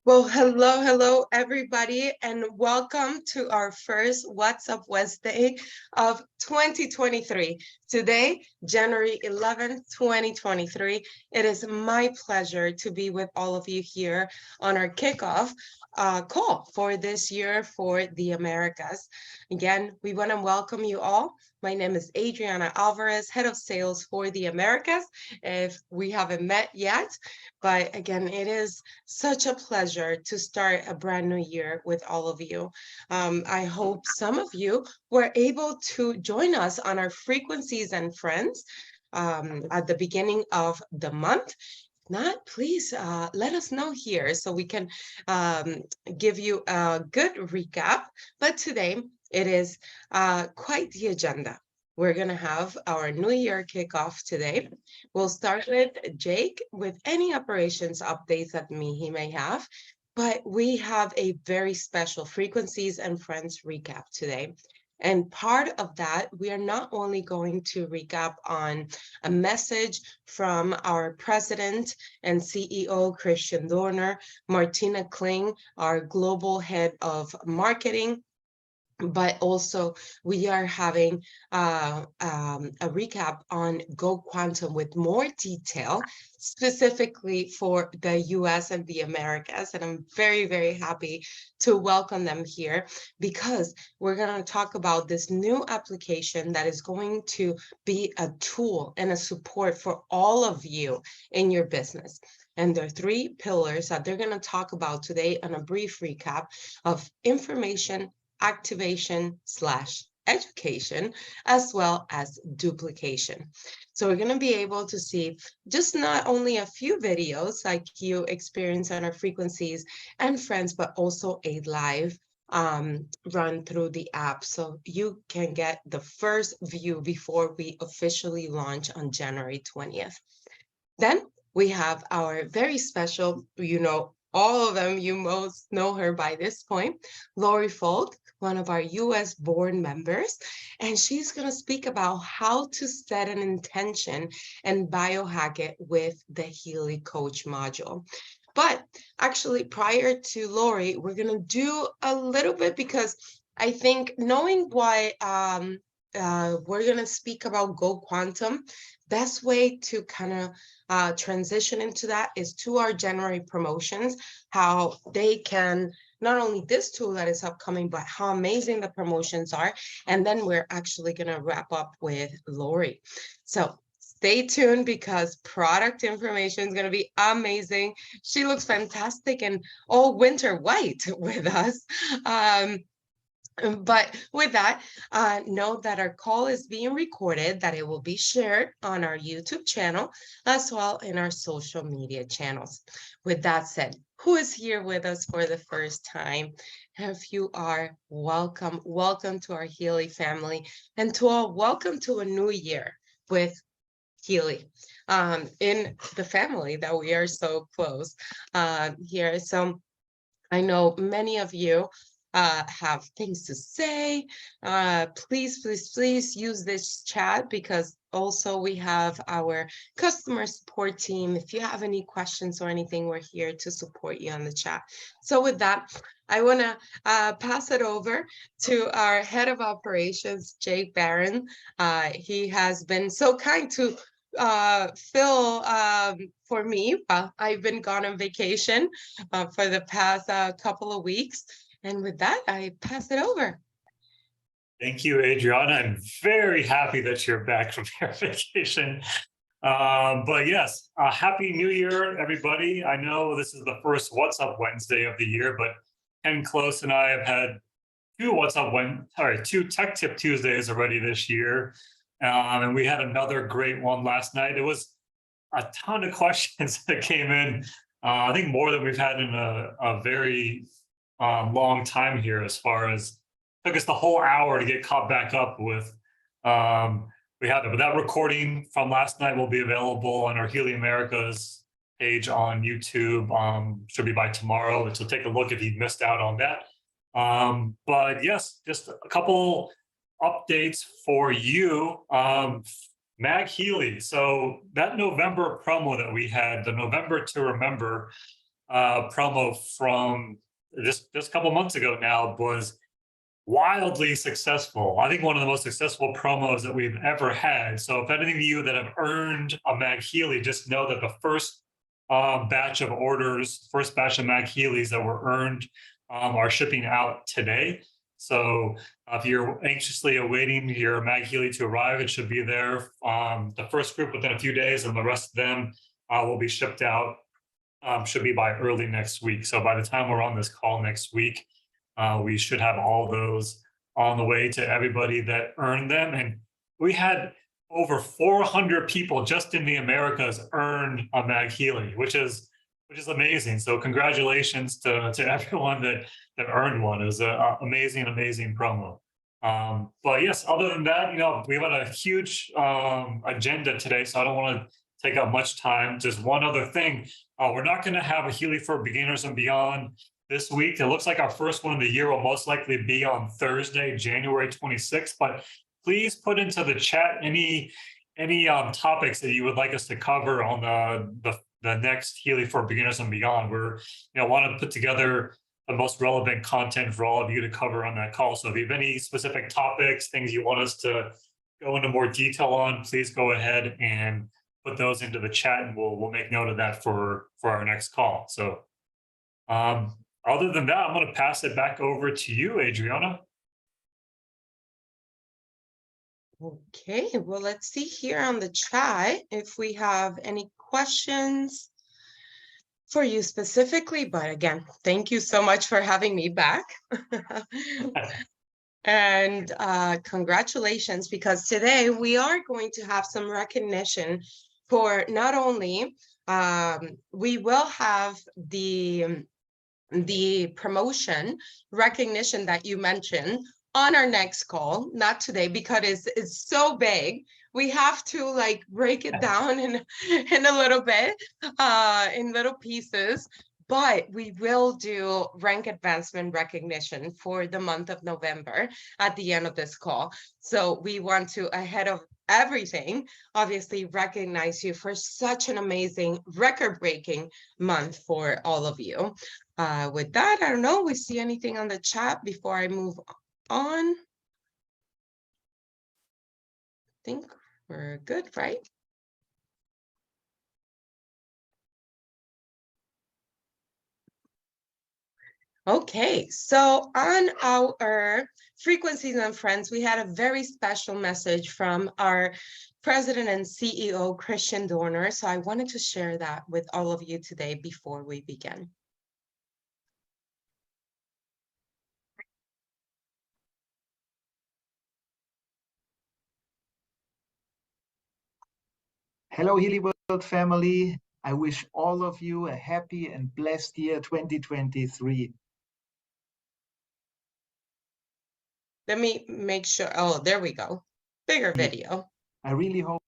Well, hello, everybody, and welcome to our first What's Up Wednesday of 2023. Today, January 11th, 2023, it is my pleasure to be with all of you here on our kickoff call for this year for the Americas. Again, we want to welcome you all. My name is Adriana Alvarez, Head of Sales for the Americas, if we haven't met yet. But again, it is such a pleasure to start a brand new year with all of you. I hope some of you were able to join us on our Frequencies and Friends at the beginning of the month. Not, please let us know here so we can give you a good recap. But today it is quite the agenda. We're going to have our New Year kickoff today. We'll start with Jake with any operations updates that he may have. But we have a very special Frequencies and Friends recap today. And part of that, we are not only going to recap on a message from our president and CEO, Christian Dorner, Martina Kling, our global head of marketing, but also we are having a recap on Go Quantum with more detail, specifically for the US and the Americas. And I'm very, very happy to welcome them here because we're going to talk about this new application that is going to be a tool and a support for all of you in your business. And there are three pillars that they're going to talk about today on a brief recap of information, activation / education, as well as duplication. So we're going to be able to see just not only a few videos like you experience on our Frequencies and Friends, but also a live run through the app. So you can get the first view before we officially launch on January 20th. Then we have our very special, all of them, you most know her by this point, Lori Falk, one of our US board members, and she's going to speak about how to set an intention and biohack it with the Healy Coach Module. But actually, prior to Lori, we're going to do a little bit because I think knowing why we're going to speak about Go Quantum, best way to kind of transition into that is to our January promotions, how they can, not only this tool that is upcoming, but how amazing the promotions are. And then we're actually going to wrap up with Lori. So stay tuned because product information is going to be amazing. She looks fantastic in all winter white with us. But with that, know that our call is being recorded, that it will be shared on our YouTube channel, as well in our social media channels. With that said, who is here with us for the first time? If you are, welcome. Welcome to our Healy family. And to all, welcome to a new year with Healy in the family that we are so close here. So I know many of you have things to say. Please use this chat because also we have our customer support team. If you have any questions or anything, we're here to support you on the chat. So with that, I want to pass it over to our head of operations, Jake Barron. He has been so kind to fill for me. I've been gone on vacation for the past couple of weeks. And with that, I pass it over. Thank you, Adriana. I'm very happy that you're back from your vacation. But yes, Happy New Year, everybody. I know this is the first What's Up Wednesday of the year, but Ken Close and I have had two Tech Tip Tuesdays already this year. And we had another great one last night. It was a ton of questions that came in. I think more than we've had in a very long time here, as far as took us the whole hour to get caught back up with. We had but that recording from last night will be available on our Healy Americas page on YouTube. Should be by tomorrow, so take a look if you missed out on that. But yes, just a couple updates for you. Mag Healy. So that November promo that we had, the November to Remember, promo from just a couple months ago now was wildly successful. I think one of the most successful promos that we've ever had. So if any of you that have earned a Mag Healy, just know that the first batch of orders, first batch of Mag Healys that were earned are shipping out today. So if you're anxiously awaiting your Mag Healy to arrive, it should be there. The first group within a few days, and the rest of them will be shipped out. Should be by early next week. So by the time we're on this call next week, we should have all those on the way to everybody that earned them. And we had over 400 people just in the Americas earned a Mag Healy, which is amazing. So congratulations to everyone that earned one. It was an amazing promo. But yes, other than that, we have a huge agenda today, so I don't want to take up much time. Just one other thing. We're not going to have a Healy for Beginners and Beyond this week. It looks like our first one of the year will most likely be on Thursday, January 26th. But please put into the chat any topics that you would like us to cover on the next Healy for Beginners and Beyond. We're want to put together the most relevant content for all of you to cover on that call. So if you have any specific topics, things you want us to go into more detail on, please go ahead and put those into the chat, and we'll make note of that for our next call. So other than that, I'm going to pass it back over to you, Adriana. Okay, well, let's see here on the chat if we have any questions for you specifically. But again, thank you so much for having me back. And congratulations, because today we are going to have some recognition for not only, we will have the promotion recognition that you mentioned on our next call, not today, because it's so big. We have to like break it down in a little bit, in little pieces. But we will do rank advancement recognition for the month of November at the end of this call. So we want to, ahead of everything, obviously recognize you for such an amazing record-breaking month for all of you. With that, I don't know, we see anything on the chat before I move on? I think we're good, right? Okay, so on our Frequencies and Friends, we had a very special message from our President and CEO, Christian Dorner. So I wanted to share that with all of you today before we begin. Hello, Healy World family. I wish all of you a happy and blessed year 2023. Let me make sure. Oh, there we go. Bigger video. I really hope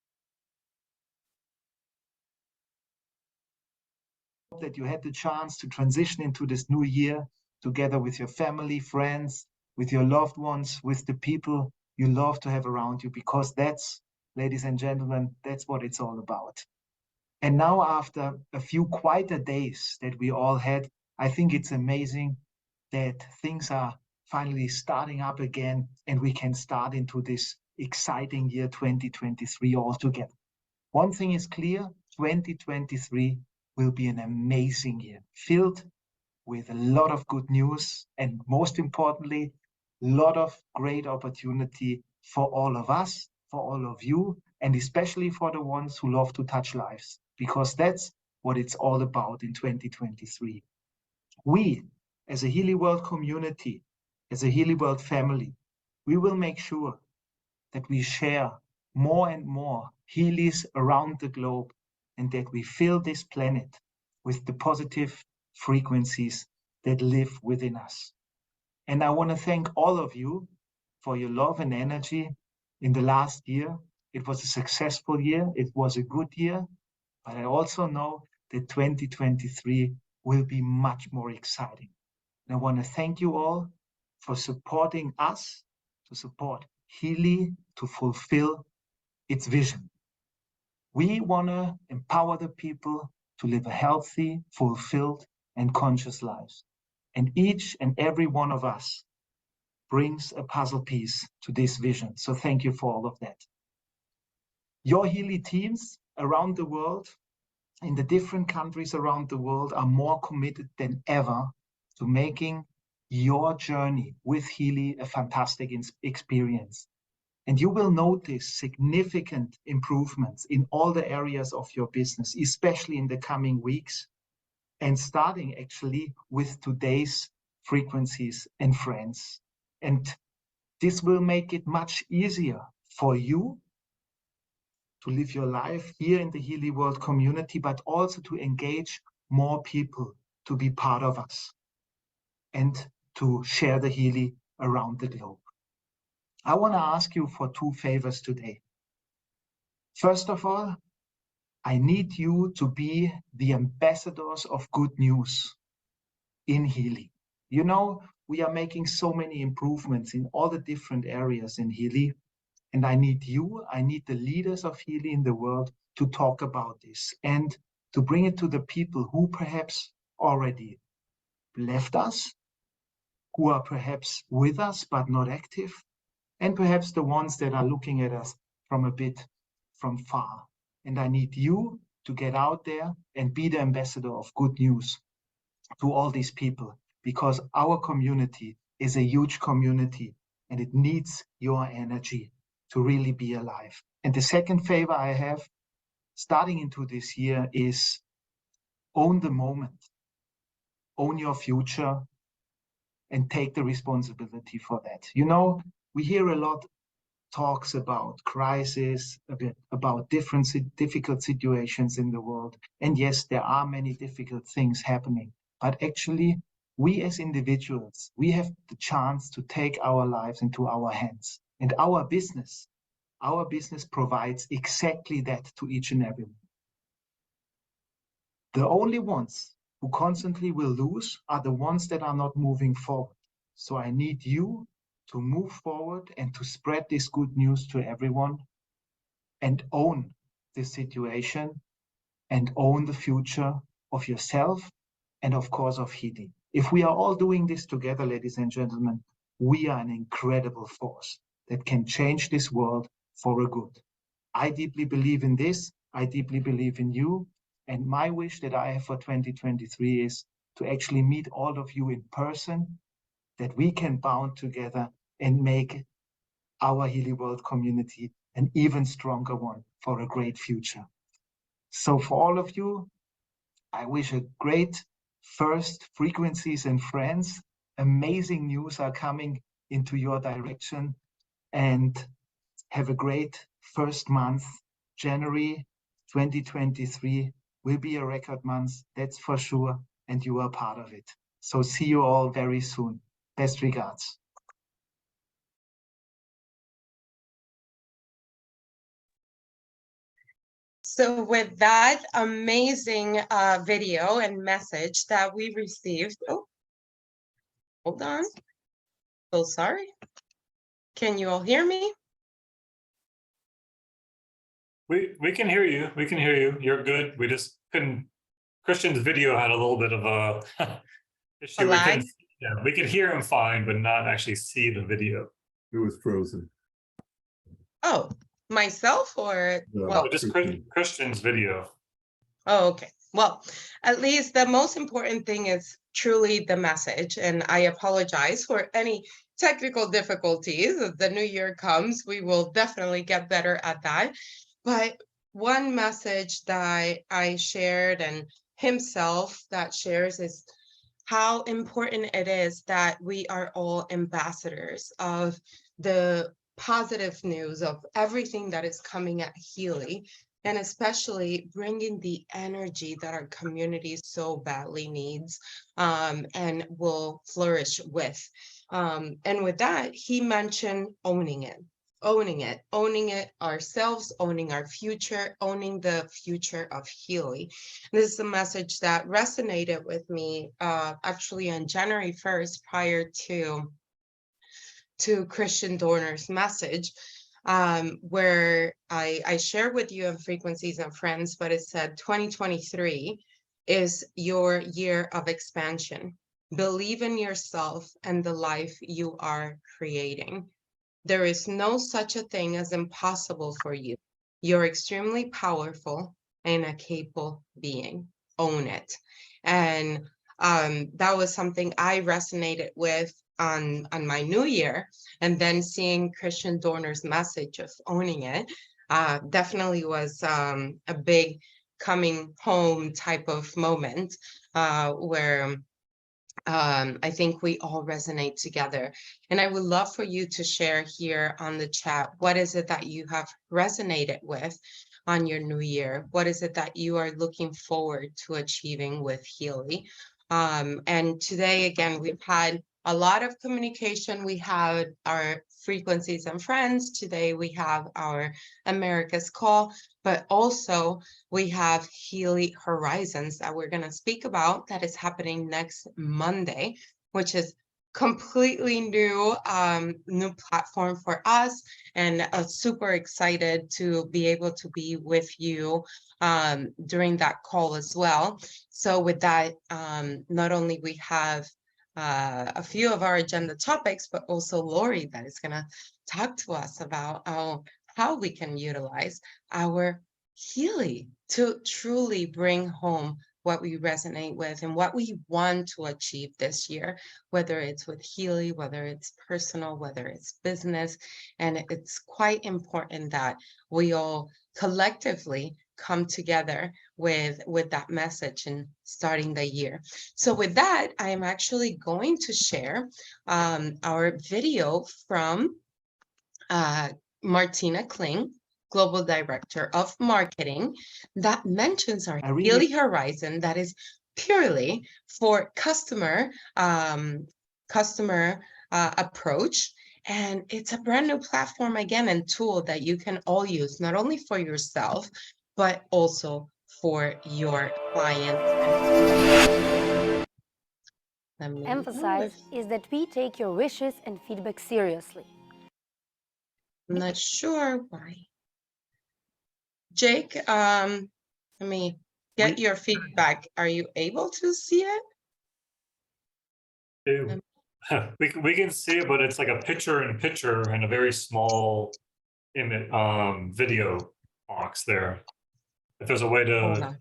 that you had the chance to transition into this new year together with your family, friends, with your loved ones, with the people you love to have around you, because that's, ladies and gentlemen, that's what it's all about. And now, after a few quieter days that we all had, I think it's amazing that things are finally starting up again, and we can start into this exciting year 2023 all together. One thing is clear, 2023 will be an amazing year, filled with a lot of good news, and most importantly, a lot of great opportunity for all of us, for all of you, and especially for the ones who love to touch lives, because that's what it's all about in 2023. We, as a Healy World community, as a Healy World family, we will make sure that we share more and more Healys around the globe, and that we fill this planet with the positive frequencies that live within us. And I want to thank all of you for your love and energy in the last year. It was a successful year. It was a good year. But I also know that 2023 will be much more exciting. And I want to thank you all for supporting us, to support Healy to fulfill its vision. We want to empower the people to live a healthy, fulfilled, and conscious lives. And each and every one of us brings a puzzle piece to this vision. So thank you for all of that. Your Healy teams around the world, in the different countries around the world, are more committed than ever to making your journey with Healy a fantastic experience. And you will notice significant improvements in all the areas of your business, especially in the coming weeks, and starting actually with today's frequencies and friends. And this will make it much easier for you to live your life here in the Healy World community, but also to engage more people to be part of us and to share the Healy around the globe. I want to ask you for two favors today. First of all, I need you to be the ambassadors of good news in Healy. You know, we are making so many improvements in all the different areas in Healy, and I need you, I need the leaders of Healy in the world to talk about this and to bring it to the people who perhaps already left us, who are perhaps with us but not active, and perhaps the ones that are looking at us from far. And I need you to get out there and be the ambassador of good news to all these people, because our community is a huge community and it needs your energy to really be alive. And the second favor I have starting into this year is own the moment, own your future, and take the responsibility for that. You know, we hear a lot talks about crisis, about difficult situations in the world. And yes, there are many difficult things happening, but actually we as individuals, we have the chance to take our lives into our hands. And our business provides exactly that to each and every one. The only ones who constantly will lose are the ones that are not moving forward. So I need you to move forward and to spread this good news to everyone and own this situation and own the future of yourself and of course of Healy. If we are all doing this together, ladies and gentlemen, we are an incredible force that can change this world for a good. I deeply believe in this. I deeply believe in you. And my wish that I have for 2023 is to actually meet all of you in person, that we can bound together and make our Healy World community an even stronger one for a great future. So for all of you, I wish a great first Frequencies and Friends. Amazing news are coming into your direction, and have a great first month. January 2023 will be a record month, that's for sure, and you are part of it. So see you all very soon. Best regards. So with that amazing video and message that we received, oh, hold on. So sorry. Can you all hear me? We can hear you. We can hear you. You're good. We just couldn't. Christian's video had a little bit of a issue. A lag? We could hear him fine, but not actually see the video. It was frozen. Oh, myself or Well, just Christian's video. Oh, okay. Well, at least the most important thing is truly the message. And I apologize for any technical difficulties. As the new year comes, we will definitely get better at that. But one message that I shared and himself that shares is how important it is that we are all ambassadors of the positive news of everything that is coming at Healy, and especially bringing the energy that our community so badly needs and will flourish with. And with that, he mentioned owning it ourselves, owning our future, owning the future of Healy. This is a message that resonated with me actually on January 1st, prior to Christian Dorner's message, where I shared with you on Frequencies and Friends, but it said 2023 is your year of expansion. Believe in yourself and the life you are creating. There is no such a thing as impossible for you. You're extremely powerful and a capable being. Own it. And that was something I resonated with on my new year. And then seeing Christian Dorner's message of owning it definitely was a big coming home type of moment where I think we all resonate together. And I would love for you to share here on the chat, what is it that you have resonated with on your new year? What is it that you are looking forward to achieving with Healy? And today, again, we've had a lot of communication. We had our frequencies and friends. Today we have our America's Call, but also we have Healy Horizons that we're going to speak about that is happening next Monday, which is completely new platform for us, and super excited to be able to be with you during that call as well. So with that, not only we have a few of our agenda topics, but also Lori that is going to talk to us about how we can utilize our Healy to truly bring home what we resonate with and what we want to achieve this year, whether it's with Healy, whether it's personal, whether it's business. And it's quite important that we all collectively come together with that message and starting the year. So with that, I am actually going to share our video from Martina Kling, Global Director of Marketing, that mentions our Healy Horizon that is purely for customer approach. And it's a brand new platform again and tool that you can all use, not only for yourself, but also for your clients. Emphasize is that we take your wishes and feedback seriously. I'm not sure why. Jake, let me get your feedback. Are you able to see it? We can see it, but it's like a picture-in-picture and a very small image, video box there. If there's a way to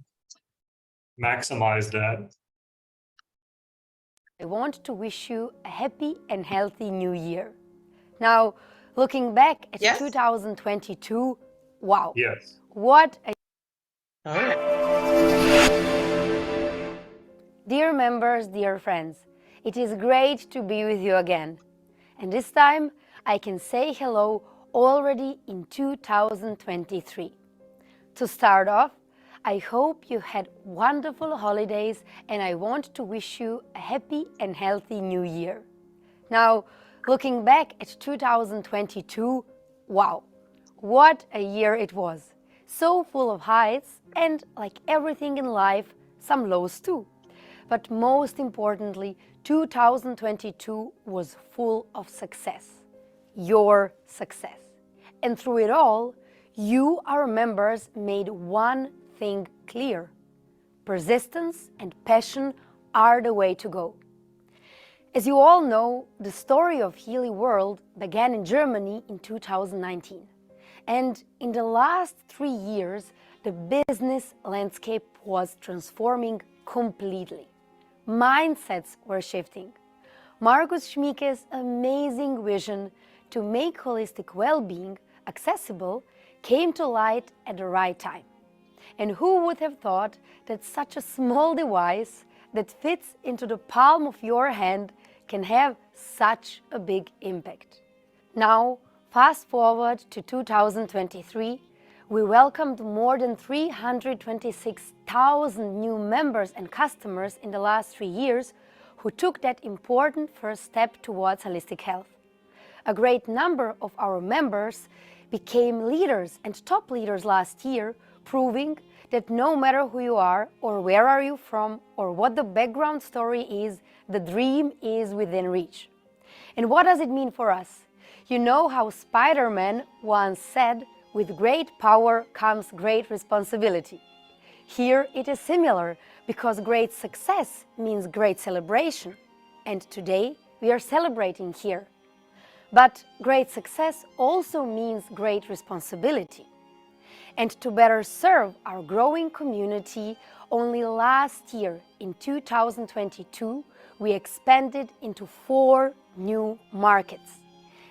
maximize that. I want to wish you a happy and healthy new year. Now, looking back at 2022, wow. Yes. What a... All right. Dear members, dear friends, it is great to be with you again. And this time, I can say hello already in 2023. To start off, I hope you had wonderful holidays, and I want to wish you a happy and healthy new year. Now, looking back at 2022, wow, what a year it was. So full of heights and, like everything in life, some lows too. But most importantly, 2022 was full of success. Your success. And through it all, you, our members, made one thing clear. Persistence and passion are the way to go. As you all know, the story of Healy World began in Germany in 2019. And in the last 3 years, the business landscape was transforming completely. Mindsets were shifting. Markus Schmieke's amazing vision to make holistic well-being accessible came to light at the right time. And who would have thought that such a small device that fits into the palm of your hand can have such a big impact? Now, fast forward to 2023, we welcomed more than 326,000 new members and customers in the last 3 years who took that important first step towards holistic health. A great number of our members became leaders and top leaders last year, proving that no matter who you are or where are you from or what the background story is, the dream is within reach. And what does it mean for us? You know how Spider-Man once said, "With great power comes great responsibility." Here it is similar, because great success means great celebration. And today we are celebrating here. But great success also means great responsibility. And to better serve our growing community, only last year, in 2022, we expanded into 4 new markets.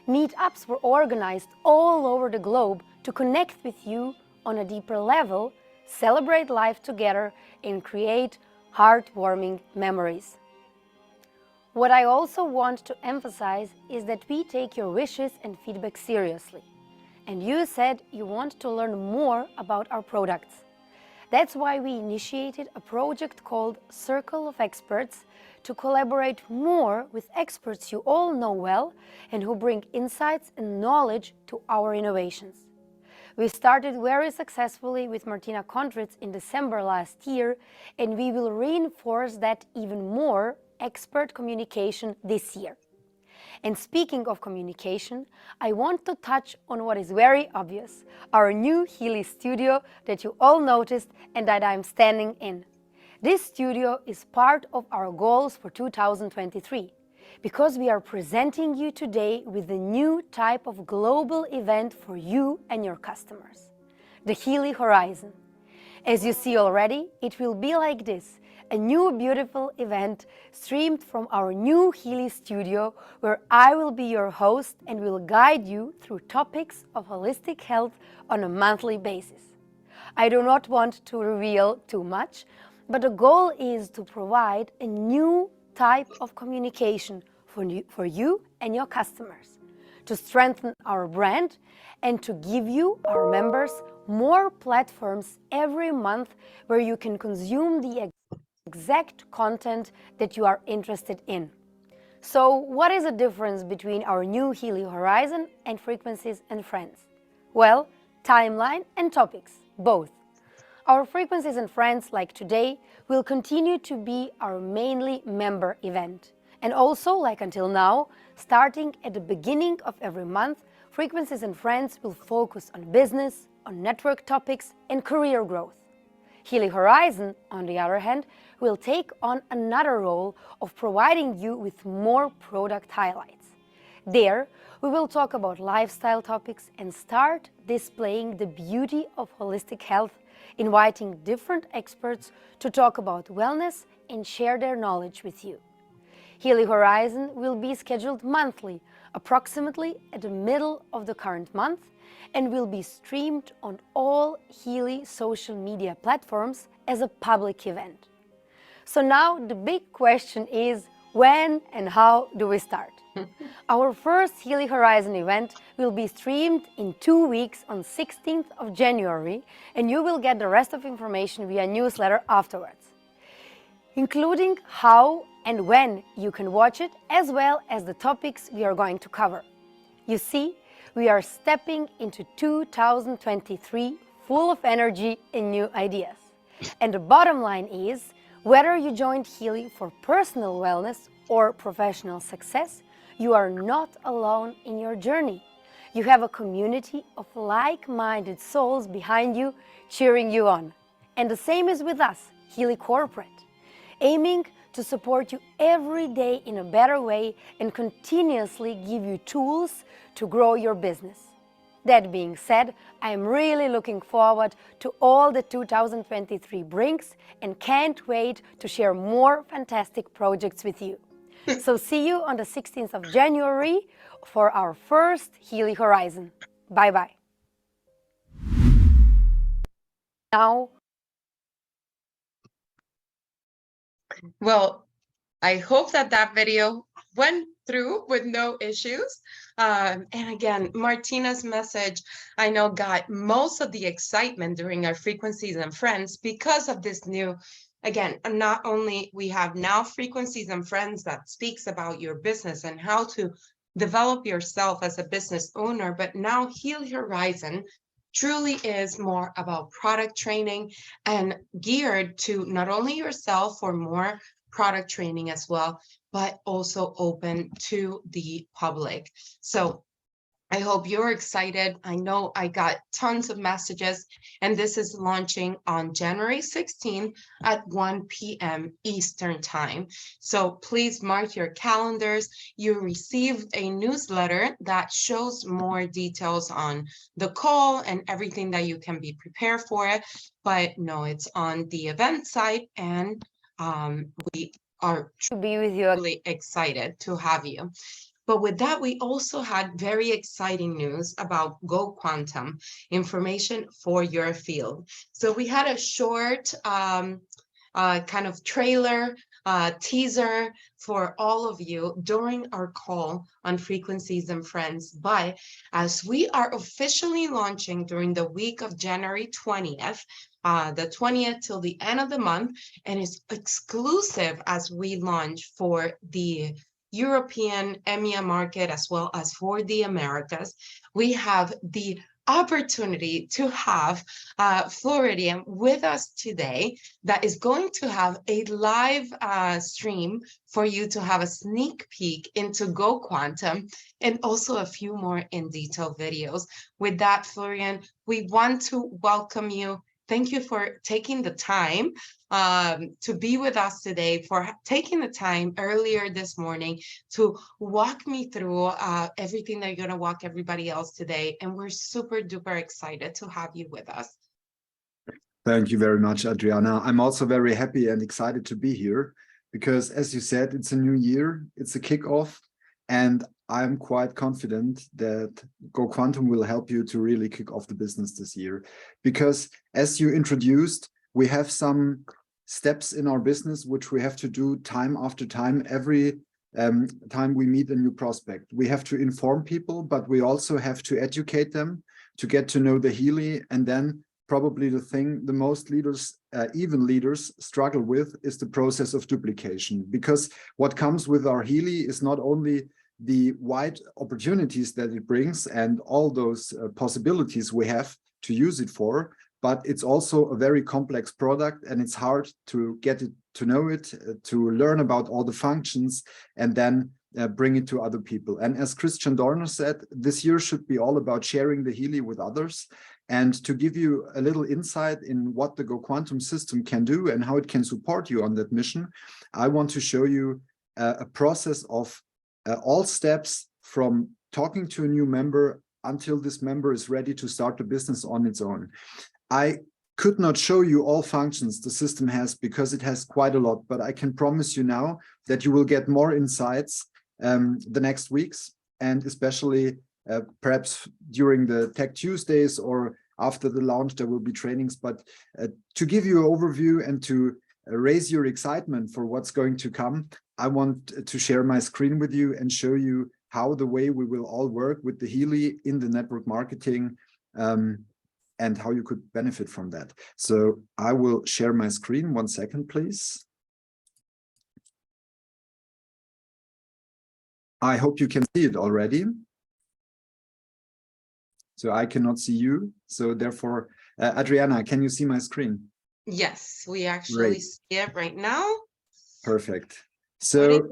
Meetups were organized all over the globe to connect with you on a deeper level, celebrate life together, and create heartwarming memories. What I also want to emphasize is that we take your wishes and feedback seriously. And you said you want to learn more about our products. That's why we initiated a project called Circle of Experts to collaborate more with experts you all know well and who bring insights and knowledge to our innovations. We started very successfully with Martina Kontritz in December last year, and we will reinforce that even more expert communication this year. And speaking of communication, I want to touch on what is very obvious, our new Healy studio that you all noticed and that I'm standing in. This studio is part of our goals for 2023, because we are presenting you today with a new type of global event for you and your customers, the Healy Horizon. As you see already, it will be like this. A new beautiful event streamed from our new Healy studio, where I will be your host and will guide you through topics of holistic health on a monthly basis. I do not want to reveal too much, but the goal is to provide a new type of communication for you and your customers, to strengthen our brand and to give you, our members, more platforms every month where you can consume the exact content that you are interested in. So what is the difference between our new Healy Horizon and Frequencies and Friends? Well, timeline and topics, both. Our Frequencies and Friends, like today, will continue to be our mainly member event. And also, like until now, starting at the beginning of every month, Frequencies and Friends will focus on business, on network topics and career growth. Healy Horizon, on the other hand, will take on another role of providing you with more product highlights. There, we will talk about lifestyle topics and start displaying the beauty of holistic health, inviting different experts to talk about wellness and share their knowledge with you. Healy Horizon will be scheduled monthly, approximately at the middle of the current month, and will be streamed on all Healy social media platforms as a public event. So now the big question is, when and how do we start? Our first Healy Horizon event will be streamed in 2 weeks on 16th of January, and you will get the rest of information via newsletter afterwards, including how and when you can watch it, as well as the topics we are going to cover. You see, we are stepping into 2023 full of energy and new ideas. And the bottom line is, whether you joined Healy for personal wellness or professional success, you are not alone in your journey. You have a community of like-minded souls behind you, cheering you on. And the same is with us, Healy Corporate, aiming to support you every day in a better way and continuously give you tools to grow your business. That being said, I am really looking forward to all that 2023 brings and can't wait to share more fantastic projects with you. So see you on the 16th of January for our first Healy Horizon. Bye-bye. Now, Well, I hope that video went through with no issues. And again, Martina's message, I know, got most of the excitement during our Frequencies and Friends because of this new, again, not only we have now Frequencies and Friends that speaks about your business and how to develop yourself as a business owner, but now Healy Horizon truly is more about product training and geared to not only yourself for more product training as well, but also open to the public. So I hope you're excited. I know I got tons of messages, and this is launching on January 16th at 1 p.m. Eastern Time. So please mark your calendars. You received a newsletter that shows more details on the call and everything that you can be prepared for it. But no, it's on the event site, and we are To be with you. really excited to have you. But with that, we also had very exciting news about Go Quantum information for your field. So we had a short kind of trailer, teaser for all of you during our call on Frequencies and Friends. But as we are officially launching during the week of January 20th, the 20th till the end of the month, and it's exclusive as we launch for the European EMEA market as well as for the Americas, we have the opportunity to have Floridian with us today that is going to have a live stream for you to have a sneak peek into Go Quantum and also a few more in detail videos. With that, Florian, we want to welcome you. Thank you for taking the time to be with us today, for taking the time earlier this morning to walk me through everything that you're going to walk everybody else today. And we're super duper excited to have you with us. Thank you very much, Adriana. I'm also very happy and excited to be here because, as you said, it's a new year, it's a kickoff, and I'm quite confident that Go Quantum will help you to really kick off the business this year. Because as you introduced, we have some steps in our business which we have to do time after time. Every time we meet a new prospect, we have to inform people, but we also have to educate them to get to know the Healy. And then probably the thing the most leaders, even leaders, struggle with is the process of duplication. Because what comes with our Healy is not only the wide opportunities that it brings and all those possibilities we have to use it for, but it's also a very complex product, and it's hard to get it to know it, to learn about all the functions, and then bring it to other people. And as Christian Dorner said, this year should be all about sharing the Healy with others. And to give you a little insight in what the Go Quantum system can do and how it can support you on that mission, I want to show you a process of all steps from talking to a new member until this member is ready to start the business on its own. I could not show you all functions the system has because it has quite a lot, but I can promise you now that you will get more insights the next weeks, and especially perhaps during the Tech Tuesdays or after the launch, there will be trainings. But to give you an overview and to raise your excitement for what's going to come, I want to share my screen with you and show you how the way we will all work with the Healy in the network marketing and how you could benefit from that. So I will share my screen. 1 second, please. I hope you can see it already. So I cannot see you. So therefore, Adriana, can you see my screen? Yes, we actually Great. see it right now. Perfect. So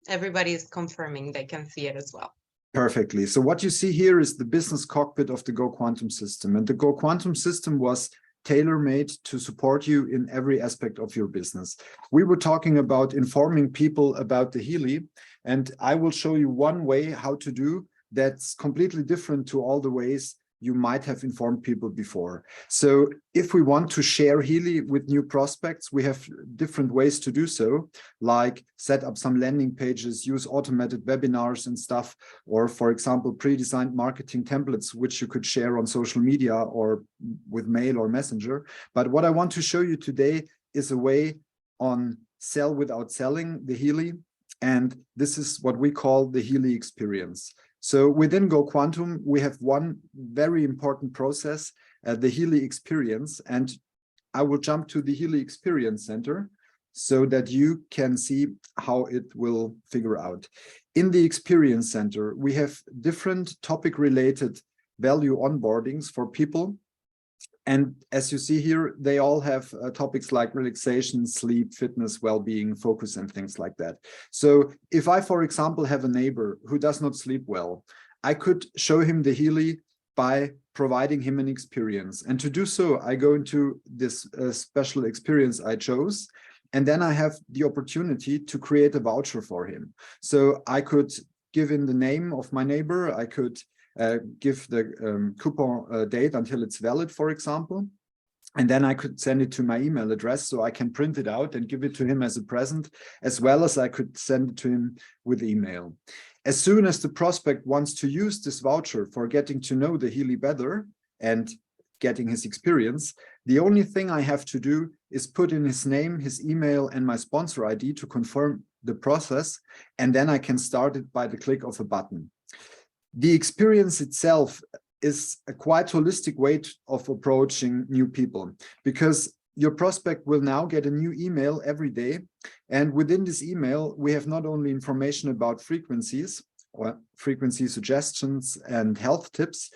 everybody is confirming they can see it as well. Perfectly. So what you see here is the business cockpit of the Go Quantum system. And the Go Quantum system was tailor-made to support you in every aspect of your business. We were talking about informing people about the Healy, and I will show you one way how to do that's completely different to all the ways you might have informed people before. So if we want to share Healy with new prospects, we have different ways to do so, like set up some landing pages, use automated webinars and stuff, or for example, pre-designed marketing templates, which you could share on social media or with mail or messenger. But what I want to show you today is a way on sell without selling the Healy. And this is what we call the Healy experience. So within Go Quantum, we have one very important process, the Healy experience. And I will jump to the Healy Experience Center so that you can see how it will figure out. In the Experience Center, we have different topic-related value onboardings for people. And as you see here, they all have topics like relaxation, sleep, fitness, well-being, focus, and things like that. So if I, for example, have a neighbor who does not sleep well, I could show him the Healy by providing him an experience. And to do so, I go into this special experience I chose, and then I have the opportunity to create a voucher for him. So I could give in the name of my neighbor, I could give the coupon date until it's valid, for example. And then I could send it to my email address so I can print it out and give it to him as a present, as well as I could send it to him with email. As soon as the prospect wants to use this voucher for getting to know the Healy better and getting his experience, the only thing I have to do is put in his name, his email, and my sponsor ID to confirm the process, and then I can start it by the click of a button. The experience itself is a quite holistic way of approaching new people, because your prospect will now get a new email every day. And within this email, we have not only information about frequencies or frequency suggestions and health tips,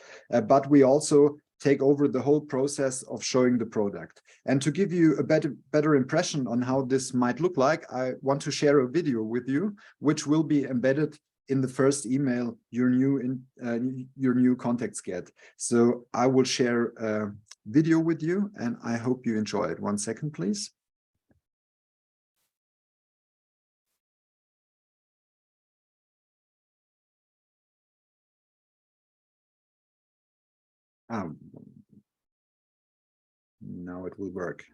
but we also take over the whole process of showing the product. And to give you a better impression on how this might look like, I want to share a video with you, which will be embedded in the first email your new contacts get. So I will share a video with you, and I hope you enjoy it. 1 second, please. Now it will work.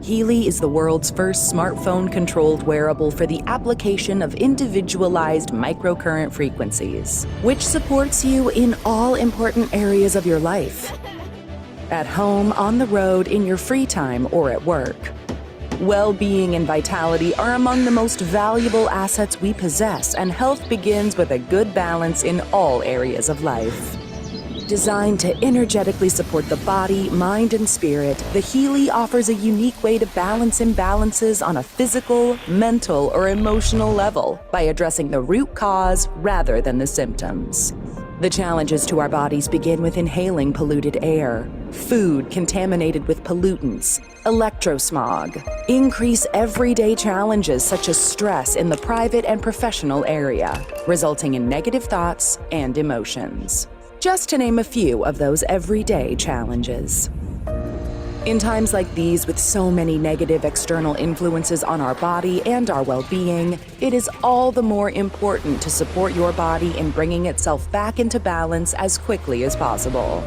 Healy is the world's first smartphone-controlled wearable for the application of individualized microcurrent frequencies, which supports you in all important areas of your life. At home, on the road, in your free time, or at work. Well-being and vitality are among the most valuable assets we possess, and health begins with a good balance in all areas of life. Designed to energetically support the body, mind, and spirit, the Healy offers a unique way to balance imbalances on a physical, mental, or emotional level by addressing the root cause rather than the symptoms. The challenges to our bodies begin with inhaling polluted air, food contaminated with pollutants, electrosmog, increase everyday challenges such as stress in the private and professional area, resulting in negative thoughts and emotions. Just to name a few of those everyday challenges. In times like these, with so many negative external influences on our body and our well-being, it is all the more important to support your body in bringing itself back into balance as quickly as possible.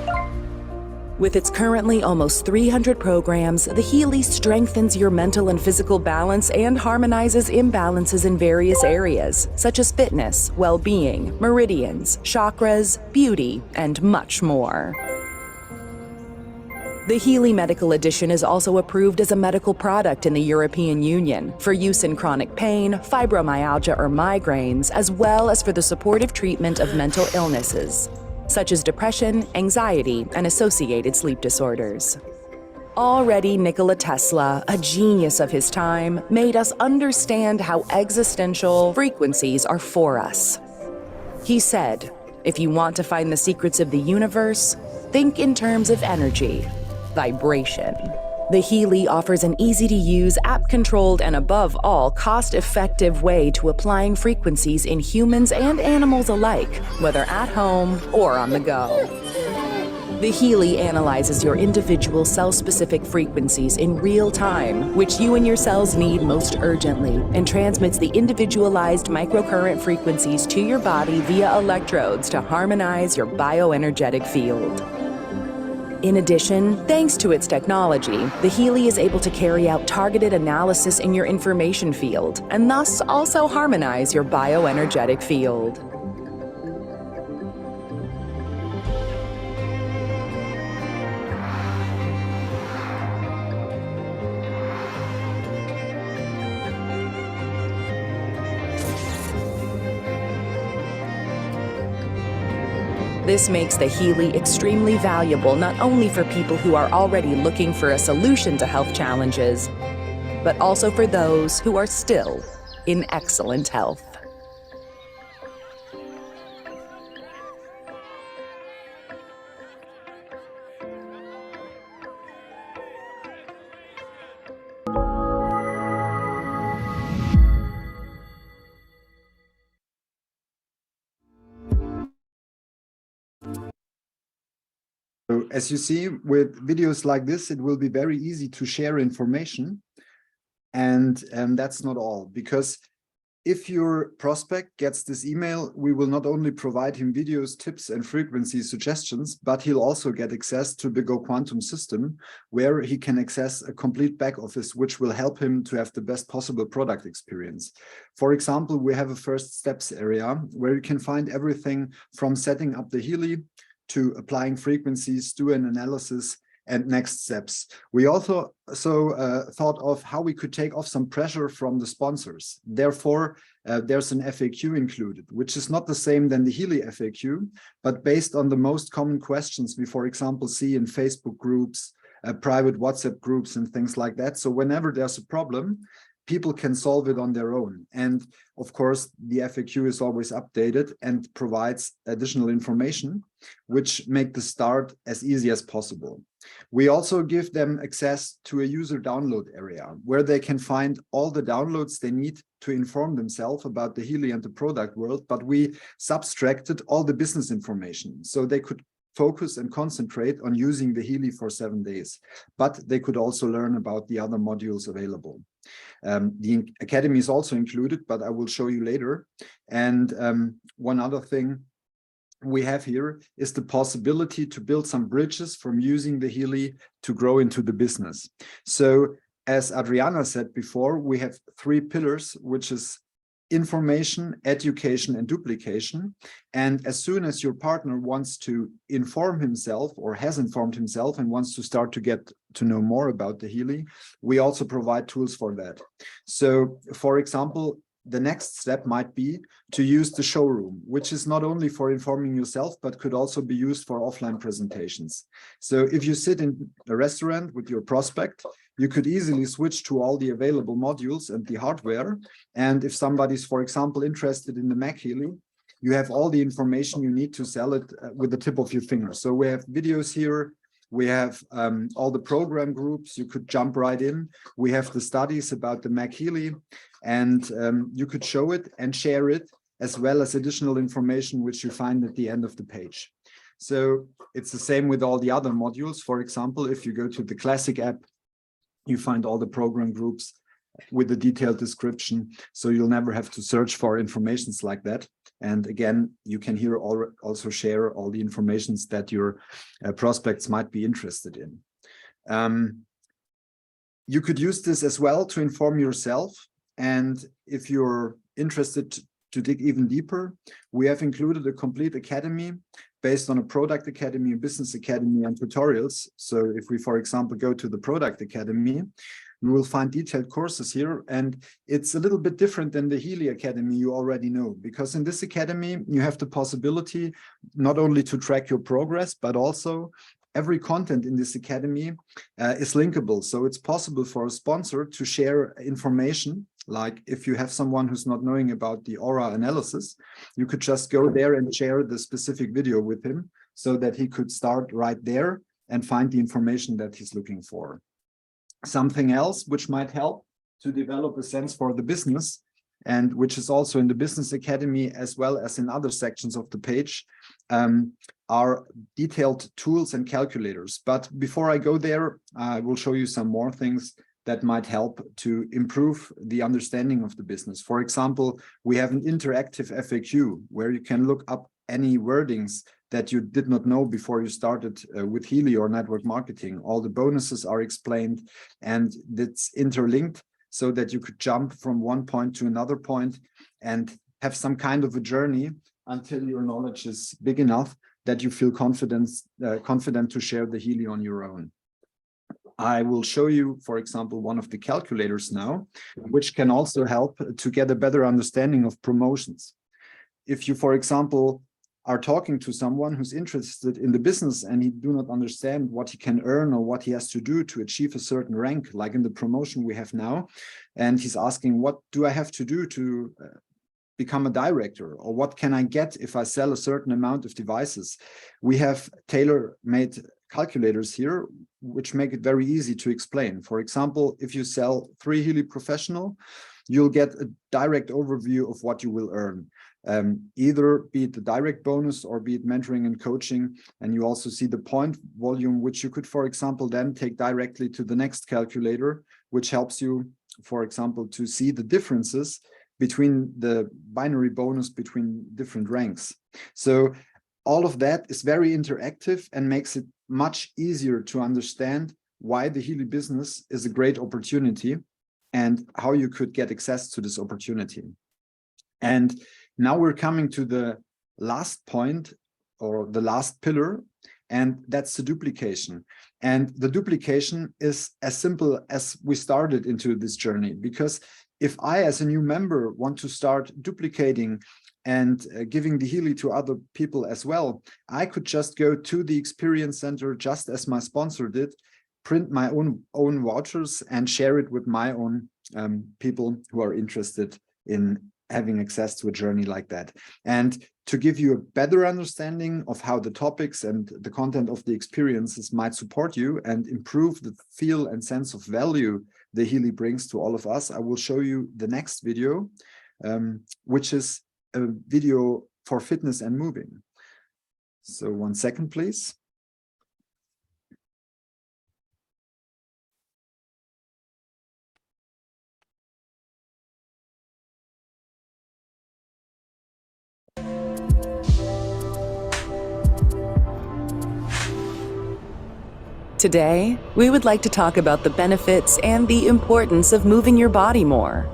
With its currently almost 300 programs, the Healy strengthens your mental and physical balance and harmonizes imbalances in various areas, such as fitness, well-being, meridians, chakras, beauty, and much more. The Healy Medical Edition is also approved as a medical product in the European Union for use in chronic pain, fibromyalgia, or migraines, as well as for the supportive treatment of mental illnesses, such as depression, anxiety, and associated sleep disorders. Already, Nikola Tesla, a genius of his time, made us understand how existential frequencies are for us. He said, if you want to find the secrets of the universe, think in terms of energy, vibration. The Healy offers an easy-to-use, app-controlled, and above all, cost-effective way to applying frequencies in humans and animals alike, whether at home or on the go. The Healy analyzes your individual cell-specific frequencies in real time, which you and your cells need most urgently, and transmits the individualized microcurrent frequencies to your body via electrodes to harmonize your bioenergetic field. In addition, thanks to its technology, the Healy is able to carry out targeted analysis in your information field, and thus also harmonize your bioenergetic field. This makes the Healy extremely valuable not only for people who are already looking for a solution to health challenges, but also for those who are still in excellent health. So as you see, with videos like this, it will be very easy to share information. And that's not all, because if your prospect gets this email, we will not only provide him videos, tips, and frequency suggestions, but he'll also get access to the Go Quantum system, where he can access a complete back office, which will help him to have the best possible product experience. For example, we have a first steps area where you can find everything from setting up the Healy to applying frequencies, do an analysis, and next steps. We also thought of how we could take off some pressure from the sponsors. Therefore, there's an FAQ included, which is not the same than the Healy FAQ, but based on the most common questions we, for example, see in Facebook groups, private WhatsApp groups, and things like that. So whenever there's a problem, people can solve it on their own. And of course, the FAQ is always updated and provides additional information, which make the start as easy as possible. We also give them access to a user download area where they can find all the downloads they need to inform themselves about the Healy and the product world, but we subtracted all the business information so they could focus and concentrate on using the Healy for 7 days, but they could also learn about the other modules available. The Academy is also included, but I will show you later. And one other thing we have here is the possibility to build some bridges from using the Healy to grow into the business. So as Adriana said before, we have 3 pillars, which is information, education, and duplication. And as soon as your partner wants to inform himself or has informed himself and wants to start to get to know more about the Healy, we also provide tools for that. So, for example, the next step might be to use the showroom, which is not only for informing yourself, but could also be used for offline presentations. So if you sit in a restaurant with your prospect, you could easily switch to all the available modules and the hardware. And if somebody's, for example, interested in the Mac Healy, you have all the information you need to sell it with the tip of your finger. So we have videos here. We have all the program groups. You could jump right in. We have the studies about the Mac Healy, and you could show it and share it, as well as additional information which you find at the end of the page. So it's the same with all the other modules. For example, if you go to the Classic app, you find all the program groups with the detailed description. So you'll never have to search for informations like that. And again, you can here also share all the informations that your prospects might be interested in. You could use this as well to inform yourself. And if you're interested to dig even deeper, we have included a complete academy based on a product academy, a business academy, and tutorials. So if we, for example, go to the product academy, we will find detailed courses here. And it's a little bit different than the Healy Academy you already know, because in this academy, you have the possibility not only to track your progress, but also every content in this academy is linkable. So it's possible for a sponsor to share information. Like if you have someone who's not knowing about the aura analysis, you could just go there and share the specific video with him so that he could start right there and find the information that he's looking for. Something else which might help to develop a sense for the business, and which is also in the Business Academy as well as in other sections of the page, are detailed tools and calculators. But before I go there, I will show you some more things that might help to improve the understanding of the business. For example, we have an interactive FAQ where you can look up any wordings that you did not know before you started with Healy or network marketing. All the bonuses are explained and it's interlinked so that you could jump from one point to another point and have some kind of a journey until your knowledge is big enough that you feel confident to share the Healy on your own. I will show you, for example, one of the calculators now, which can also help to get a better understanding of promotions. If you, for example, are talking to someone who's interested in the business and he do not understand what he can earn or what he has to do to achieve a certain rank, like in the promotion we have now, and he's asking, what do I have to do to become a director, or what can I get if I sell a certain amount of devices? We have tailor-made calculators here, which make it very easy to explain. For example, if you sell 3 Healy Professional, you'll get a direct overview of what you will earn. either be it the direct bonus or be it mentoring and coaching. And you also see the point volume, which you could, for example, then take directly to the next calculator, which helps you, for example, to see the differences between the binary bonus between different ranks. So all of that is very interactive and makes it much easier to understand why the Healy business is a great opportunity and how you could get access to this opportunity. And now we're coming to the last point, or the last pillar, and that's the duplication. And the duplication is as simple as we started into this journey, because if I, as a new member, want to start duplicating and giving the Healy to other people as well, I could just go to the experience center, just as my sponsor did, print my own vouchers and share it with my own people who are interested in having access to a journey like that. And to give you a better understanding of how the topics and the content of the experiences might support you and improve the feel and sense of value the Healy brings to all of us, I will show you the next video, which is a video for fitness and moving. So 1 second, please. Today, we would like to talk about the benefits and the importance of moving your body more.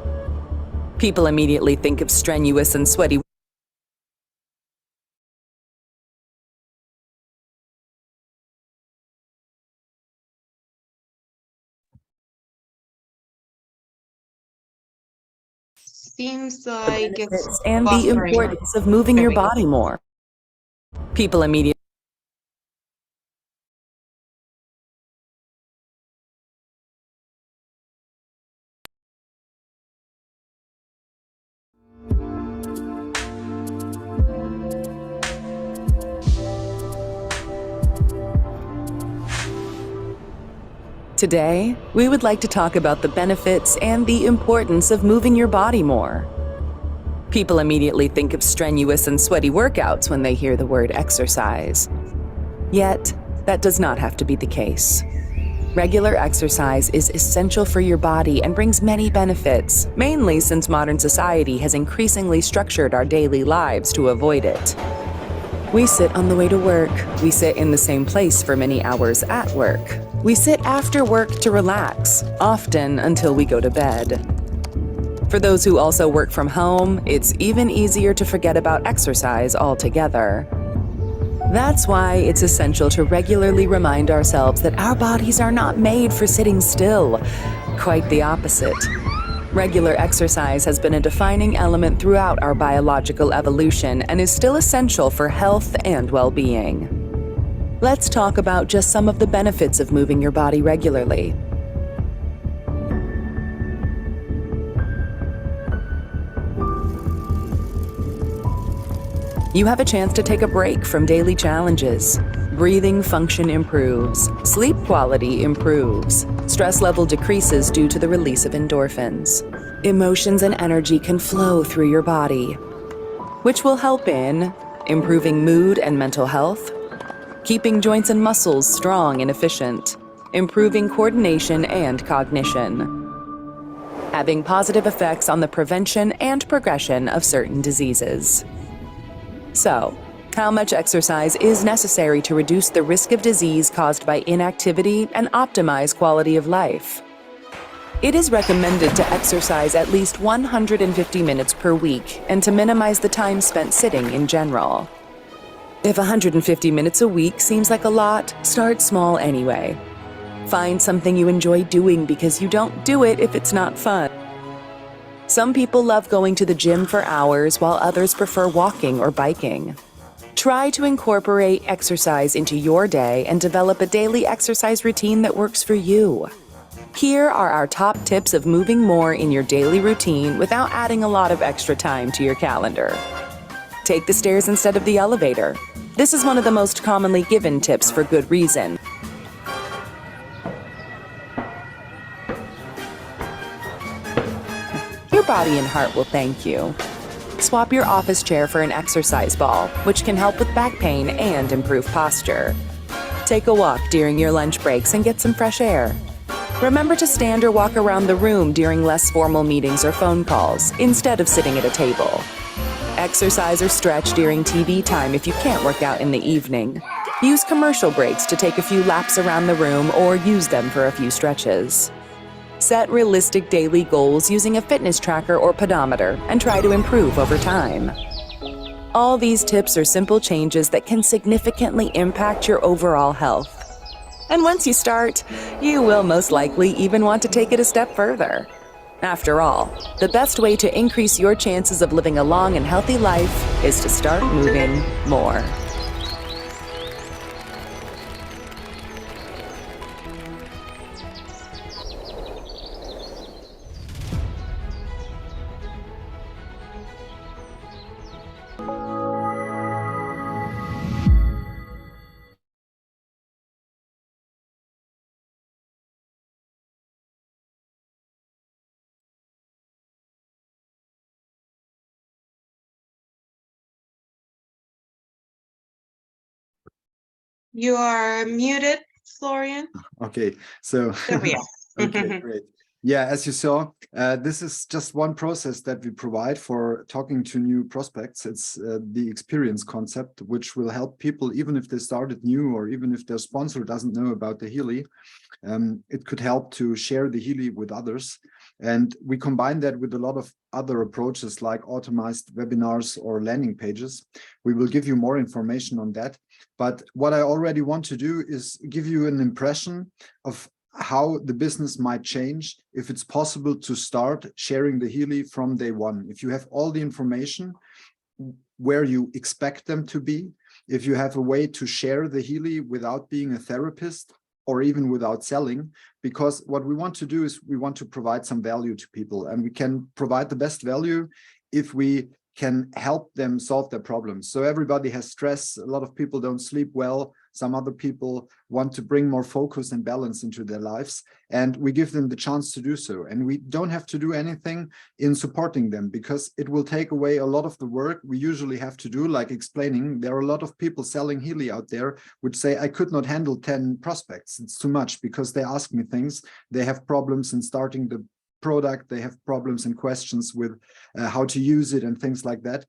People immediately think of strenuous and sweaty Seems like it's benefits and the buffering. importance of moving your body more. People immediately Today, we would like to talk about the benefits and the importance of moving your body more. People immediately think of strenuous and sweaty workouts when they hear the word exercise. Yet, that does not have to be the case. Regular exercise is essential for your body and brings many benefits, mainly since modern society has increasingly structured our daily lives to avoid it. We sit on the way to work. We sit in the same place for many hours at work. We sit after work to relax, often until we go to bed. For those who also work from home, it's even easier to forget about exercise altogether. That's why it's essential to regularly remind ourselves that our bodies are not made for sitting still. Quite the opposite. Regular exercise has been a defining element throughout our biological evolution and is still essential for health and well-being. Let's talk about just some of the benefits of moving your body regularly. You have a chance to take a break from daily challenges. Breathing function improves, sleep quality improves, stress level decreases due to the release of endorphins. Emotions and energy can flow through your body, which will help in improving mood and mental health, keeping joints and muscles strong and efficient, improving coordination and cognition, having positive effects on the prevention and progression of certain diseases. So, how much exercise is necessary to reduce the risk of disease caused by inactivity and optimize quality of life? It is recommended to exercise at least 150 minutes per week and to minimize the time spent sitting in general. If 150 minutes a week seems like a lot, start small anyway. Find something you enjoy doing because you don't do it if it's not fun. Some people love going to the gym for hours while others prefer walking or biking. Try to incorporate exercise into your day and develop a daily exercise routine that works for you. Here are our top tips of moving more in your daily routine without adding a lot of extra time to your calendar. Take the stairs instead of the elevator. This is one of the most commonly given tips for good reason. Your body and heart will thank you. Swap your office chair for an exercise ball, which can help with back pain and improve posture. Take a walk during your lunch breaks and get some fresh air. Remember to stand or walk around the room during less formal meetings or phone calls, instead of sitting at a table. Exercise or stretch during TV time if you can't work out in the evening. Use commercial breaks to take a few laps around the room or use them for a few stretches. Set realistic daily goals using a fitness tracker or pedometer and try to improve over time. All these tips are simple changes that can significantly impact your overall health. And once you start, you will most likely even want to take it a step further. After all, the best way to increase your chances of living a long and healthy life is to start moving more. You are muted, Florian. Okay, so There we are. okay, great. Yeah, as you saw, this is just one process that we provide for talking to new prospects. It's the experience concept, which will help people, even if they started new or even if their sponsor doesn't know about the Healy. It could help to share the Healy with others. And we combine that with a lot of other approaches like automized webinars or landing pages. We will give you more information on that. But what I already want to do is give you an impression of how the business might change if it's possible to start sharing the Healy from day one. If you have all the information where you expect them to be, if you have a way to share the Healy without being a therapist or even without selling, because what we want to do is we want to provide some value to people, and we can provide the best value if we can help them solve their problems. So everybody has stress. A lot of people don't sleep well. Some other people want to bring more focus and balance into their lives, and we give them the chance to do so. And we don't have to do anything in supporting them, because it will take away a lot of the work we usually have to do, like explaining. There are a lot of people selling Healy out there which say, I could not handle 10 prospects. It's too much, because they ask me things. They have problems in starting the product. They have problems and questions with how to use it and things like that.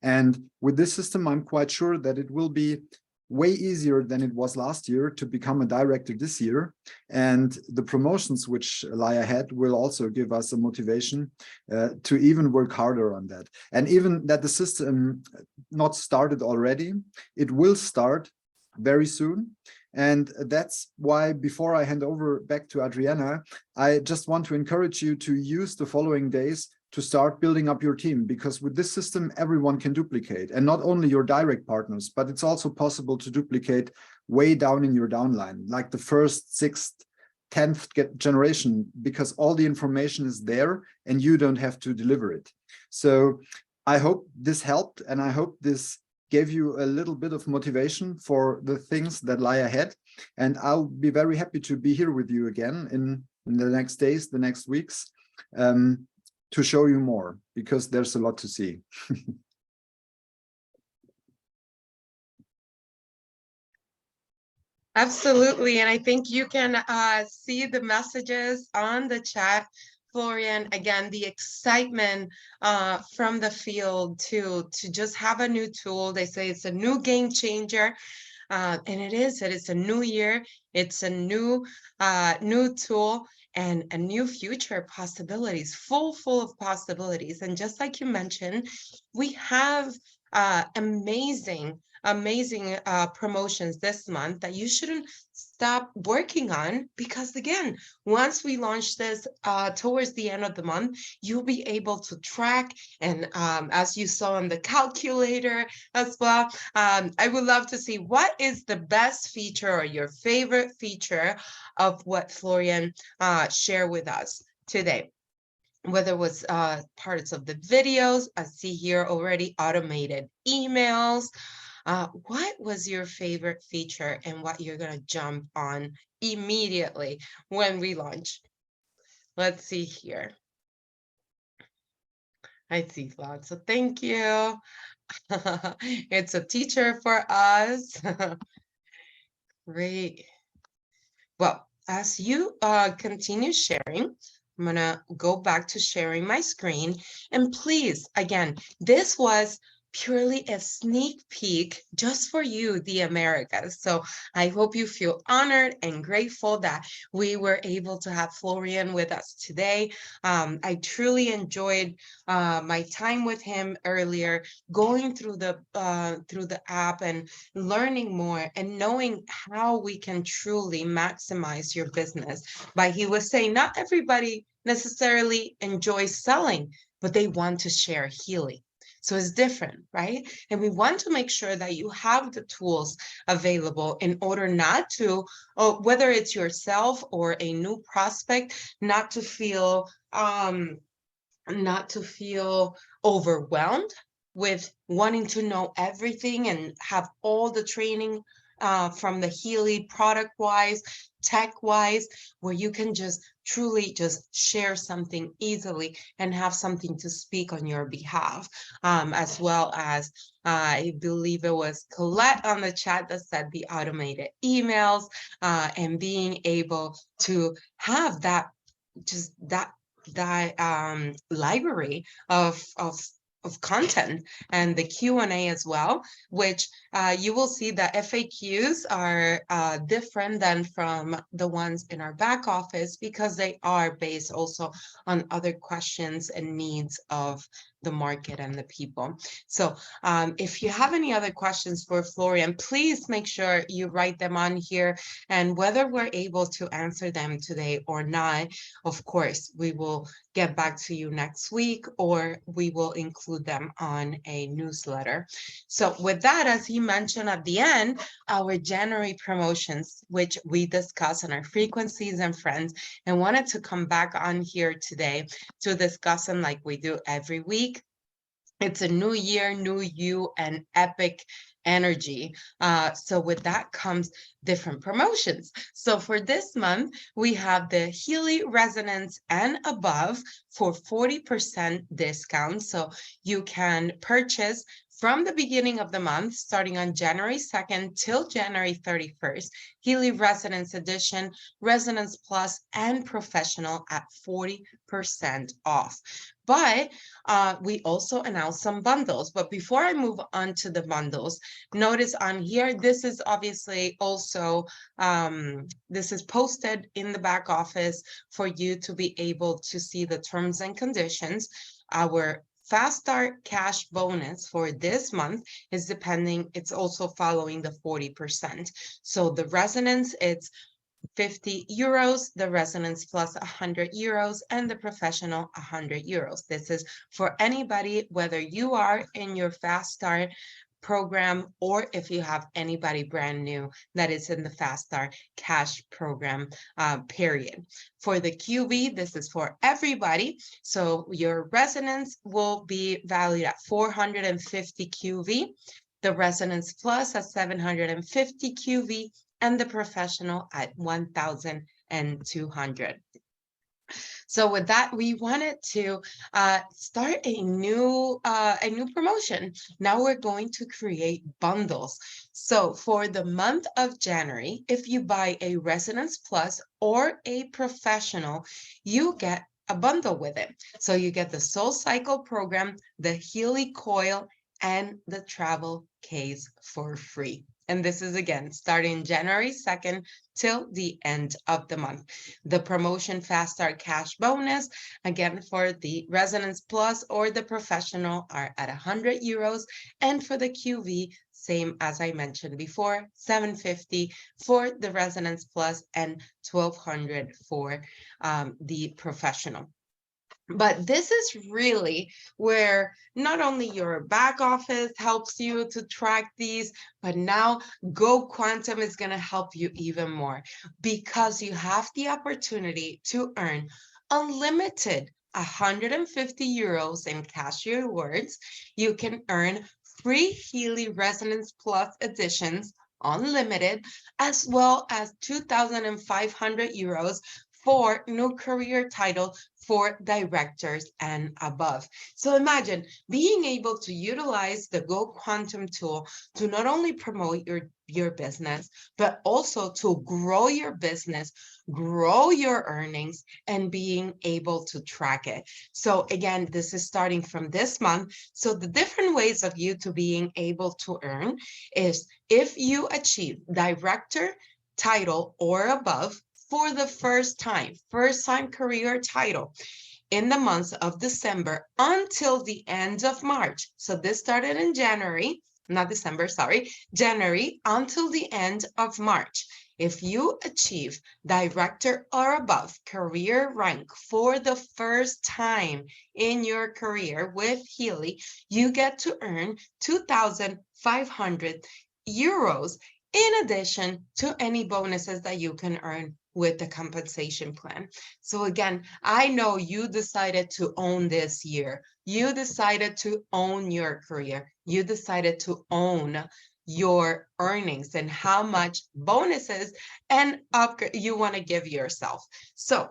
And with this system, I'm quite sure that it will be way easier than it was last year to become a director this year. And the promotions which lie ahead will also give us a motivation to even work harder on that. And even that the system not started already, it will start very soon. And that's why, before I hand over back to Adriana, I just want to encourage you to use the following days to start building up your team, because with this system, everyone can duplicate, and not only your direct partners, but it's also possible to duplicate way down in your downline, like the first, 6th, 10th generation, because all the information is there and you don't have to deliver it. So I hope this helped, and I hope this gave you a little bit of motivation for the things that lie ahead. And I'll be very happy to be here with you again in the next days, the next weeks, to show you more, because there's a lot to see. Absolutely. And I think you can see the messages on the chat, Florian. Again, the excitement from the field to just have a new tool. They say it's a new game changer. And it is. It's a new year. It's a new tool and a new future possibilities, full of possibilities. And just like you mentioned, we have amazing promotions this month that you shouldn't stop working on, because again, once we launch this towards the end of the month, you'll be able to track, and as you saw on the calculator as well, I would love to see what is the best feature or your favorite feature of what Florian shared with us today. Whether it was parts of the videos, I see here already automated emails. What was your favorite feature and what you're going to jump on immediately when we launch? Let's see here. I see Vlad, so thank you. It's a teacher for us. Great. Well, as you continue sharing, I'm gonna go back to sharing my screen. And please, again, this was purely a sneak peek just for you, the Americas. So I hope you feel honored and grateful that we were able to have Florian with us today. I truly enjoyed my time with him earlier, going through the app and learning more and knowing how we can truly maximize your business. But he was saying not everybody necessarily enjoys selling, but they want to share Healy. So it's different, right? And we want to make sure that you have the tools available in order not to, whether it's yourself or a new prospect, not to feel overwhelmed with wanting to know everything and have all the training from the Healy product-wise, tech-wise, where you can just truly just share something easily and have something to speak on your behalf, as well as I believe it was Colette on the chat that said the automated emails and being able to have that, just that library of content and the Q&A as well, which you will see the FAQs are different than from the ones in our back office because they are based also on other questions and needs of the market and the people. So if you have any other questions for Florian, please make sure you write them on here, and whether we're able to answer them today or not, of course, we will get back to you next week, or we will include them on a newsletter. So with that, as he mentioned at the end, our January promotions, which we discuss on our frequencies and friends, and wanted to come back on here today to discuss them like we do every week. It's a new year, new you, and epic energy. So with that comes different promotions. So for this month, we have the Healy Resonance and above for 40% discount. So you can purchase from the beginning of the month, starting on January 2nd till January 31st, Healy Resonance Edition, Resonance Plus, and Professional at 40% off. But we also announced some bundles. But before I move on to the bundles, notice on here, this is obviously also, this is posted in the back office for you to be able to see the terms and conditions. Our Fast Start cash bonus for this month is it's also following the 40%. So the Resonance, it's 50 euros, the Resonance Plus 100 euros, and the Professional 100 euros. This is for anybody, whether you are in your Fast Start program or if you have anybody brand new that is in the Fast Start cash program period. For the QV, this is for everybody. So your Resonance will be valued at 450 QV, the Resonance Plus at 750 QV, and the Professional at 1,200. So with that, we wanted to start a new promotion. Now we're going to create bundles. So for the month of January, if you buy a Resonance Plus or a Professional, you get a bundle with it. So you get the Soul Cycle program, the Healy Coil, and the travel case for free. And this is again starting January 2nd till the end of the month. The promotion Fast Start cash bonus, again for the Resonance Plus or the Professional, are at 100 euros. And for the QV, same as I mentioned before, 750 for the Resonance Plus and 1,200 for the Professional. But this is really where not only your back office helps you to track these, but now Go Quantum is going to help you even more, because you have the opportunity to earn unlimited 150 euros in cash rewards. You can earn free Healy Resonance Plus editions, unlimited, as well as 2,500 euros for new career title for directors and above. So imagine being able to utilize the Go Quantum tool to not only promote your business, but also to grow your business, grow your earnings, and being able to track it. So again, this is starting from this month. So the different ways of you to being able to earn is if you achieve director title or above for the first time career title in the months of December until the end of March. So this started in January, not December, sorry, January until the end of March. If you achieve director or above career rank for the first time in your career with Healy, you get to earn 2,500 euros in addition to any bonuses that you can earn with the compensation plan. So again, I know you decided to own this year. You decided to own your career. You decided to own your earnings and how much bonuses and upgrade you want to give yourself. So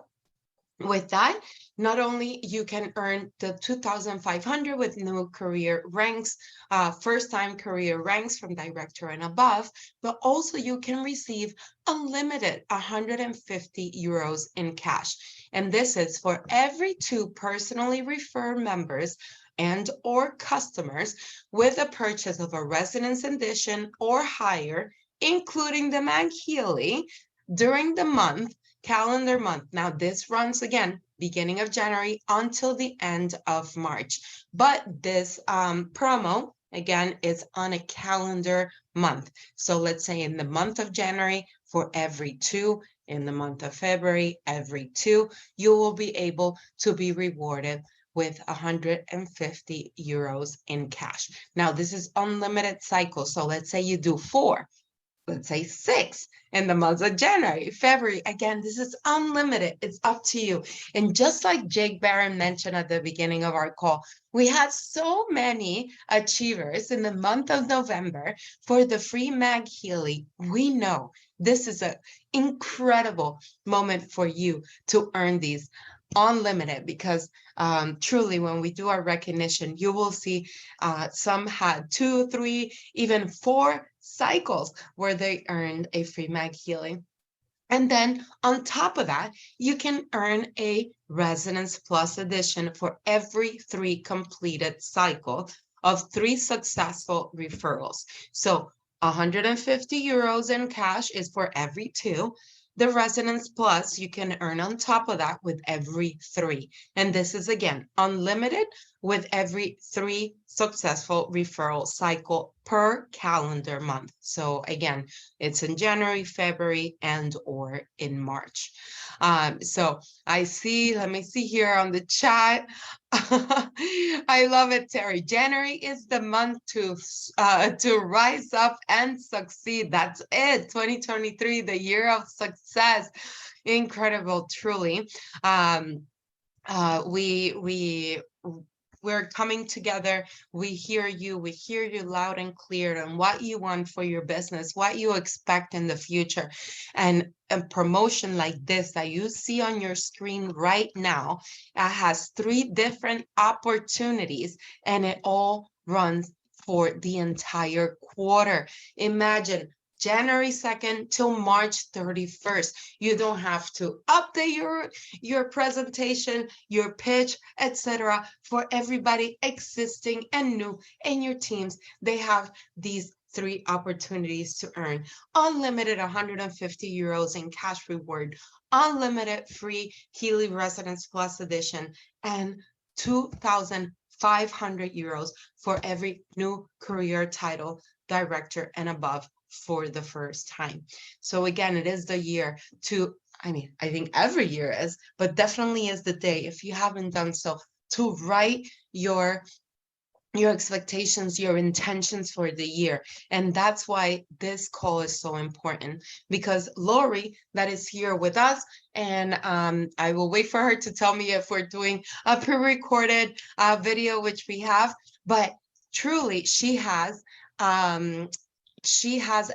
with that, not only you can earn the 2,500 with new career ranks, first-time career ranks from director and above, but also you can receive unlimited 150 euros in cash. And this is for every 2 personally referred members and or customers with a purchase of a residence edition or higher, including the Mag Healy during the month, calendar month. Now this runs again beginning of January until the end of March, but this promo again is on a calendar month. So let's say in the month of January, for every 2, in the month of February, every 2, you will be able to be rewarded with 150 euros in cash. Now this is unlimited cycle. So let's say you do 4, let's say 6 in the months of January, February. Again, this is unlimited. It's up to you. And just like Jake Barron mentioned at the beginning of our call, we had so many achievers in the month of November for the free Mag Healy. We know this is an incredible moment for you to earn these unlimited, because truly when we do our recognition, you will see some had 2, 3, even 4 cycles where they earned a free Mag Healy. And then on top of that, you can earn a Residence Plus edition for every 3 completed cycle of 3 successful referrals. So 150 euros in cash is for every 2. The Residence Plus you can earn on top of that with every 3. And this is again unlimited with every 3 successful referral cycle per calendar month. So again, it's in January, February, and or in March. So I see, let me see here on the chat. I love it, Terry. January is the month to rise up and succeed. That's it. 2023, the year of success. Incredible, truly. We're coming together. We hear you loud and clear on what you want for your business, what you expect in the future. And a promotion like this that you see on your screen right now has 3 different opportunities, and it all runs for the entire quarter. Imagine January 2nd till March 31st. You don't have to update your presentation, your pitch, etc. For everybody existing and new in your teams, they have these 3 opportunities to earn unlimited 150 euros in cash reward, unlimited free Healy Residence Plus edition, and 2,500 euros for every new career title, director and above, for the first time. So again, it is the year to, I mean, I think every year is, but definitely is the day, if you haven't done so, to write your expectations, your intentions for the year. And that's why this call is so important, because Lori, that is here with us, and I will wait for her to tell me if we're doing a pre-recorded video, which we have, but truly she has a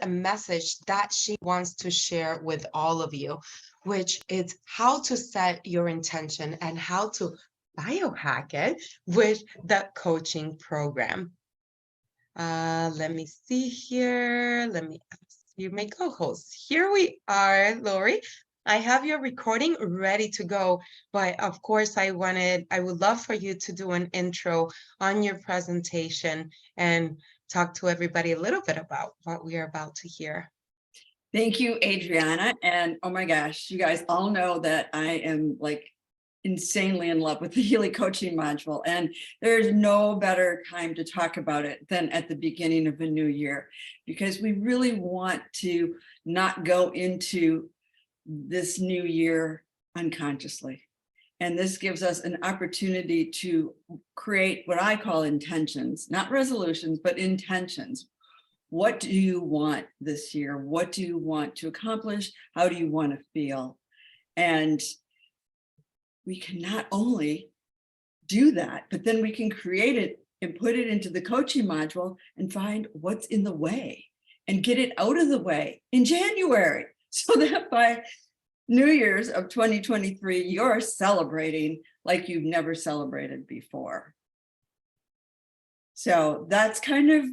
message that she wants to share with all of you. which is how to set your intention and how to biohack it with the coaching program. Let me see here. Let me ask you, my co-host. Here we are, Lori. I have your recording ready to go, but of course I would love for you to do an intro on your presentation and talk to everybody a little bit about what we are about to hear. Thank you, Adriana. And oh my gosh, you guys all know that I am like insanely in love with the Healy Coaching Module. And there's no better time to talk about it than at the beginning of a new year, because we really want to not go into this new year unconsciously. And this gives us an opportunity to create what I call intentions, not resolutions, but intentions. What do you want this year? What do you want to accomplish? How do you want to feel? And we can not only do that, but then we can create it and put it into the coaching module and find what's in the way and get it out of the way in January, so that by New Year's of 2023, you're celebrating like you've never celebrated before. So that's kind of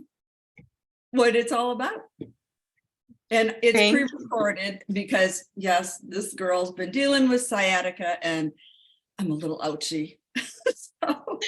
what it's all about. And it's pre-recorded because, yes, this girl's been dealing with sciatica and I'm a little ouchy. So.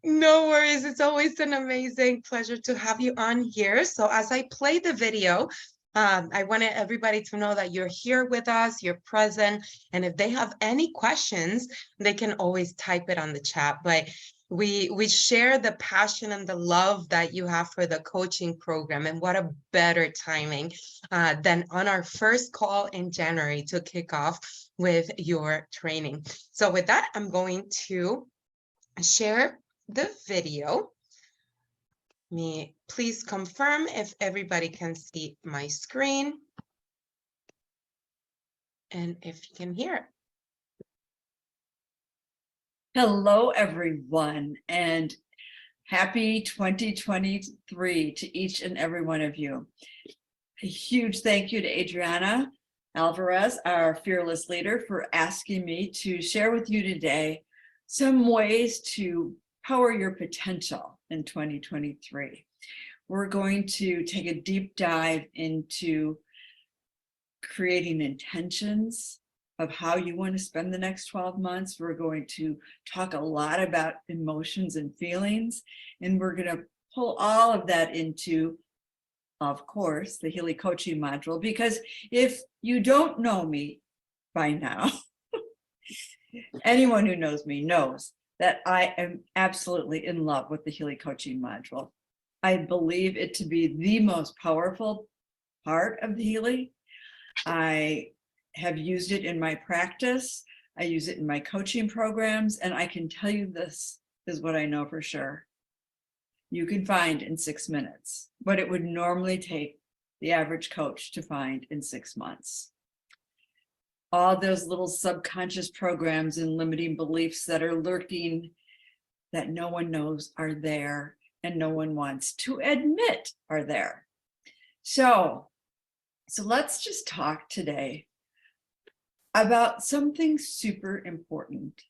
No worries. It's always an amazing pleasure to have you on here. So as I play the video, I wanted everybody to know that you're here with us, you're present, and if they have any questions, they can always type it on the chat. But we share the passion and the love that you have for the coaching program, and what a better timing than on our first call in January to kick off with your training. So with that, I'm going to share the video. Me, please confirm if everybody can see my screen and if you can hear. Hello, everyone, and happy 2023 to each and every one of you. A huge thank you to Adriana Alvarez, our fearless leader, for asking me to share with you today some ways to power your potential in 2023. We're going to take a deep dive into creating intentions of how you want to spend the next 12 months. We're going to talk a lot about emotions and feelings, and we're going to pull all of that into, of course, the Healy Coaching Module, because if you don't know me by now, anyone who knows me knows that I am absolutely in love with the Healy Coaching Module. I believe it to be the most powerful part of the Healy. I have used it in my practice. I use it in my coaching programs, and I can tell you this is what I know for sure. You can find in 6 minutes what it would normally take the average coach to find in 6 months. All those little subconscious programs and limiting beliefs that are lurking that no one knows are there and no one wants to admit are there. So let's just talk today about something super important,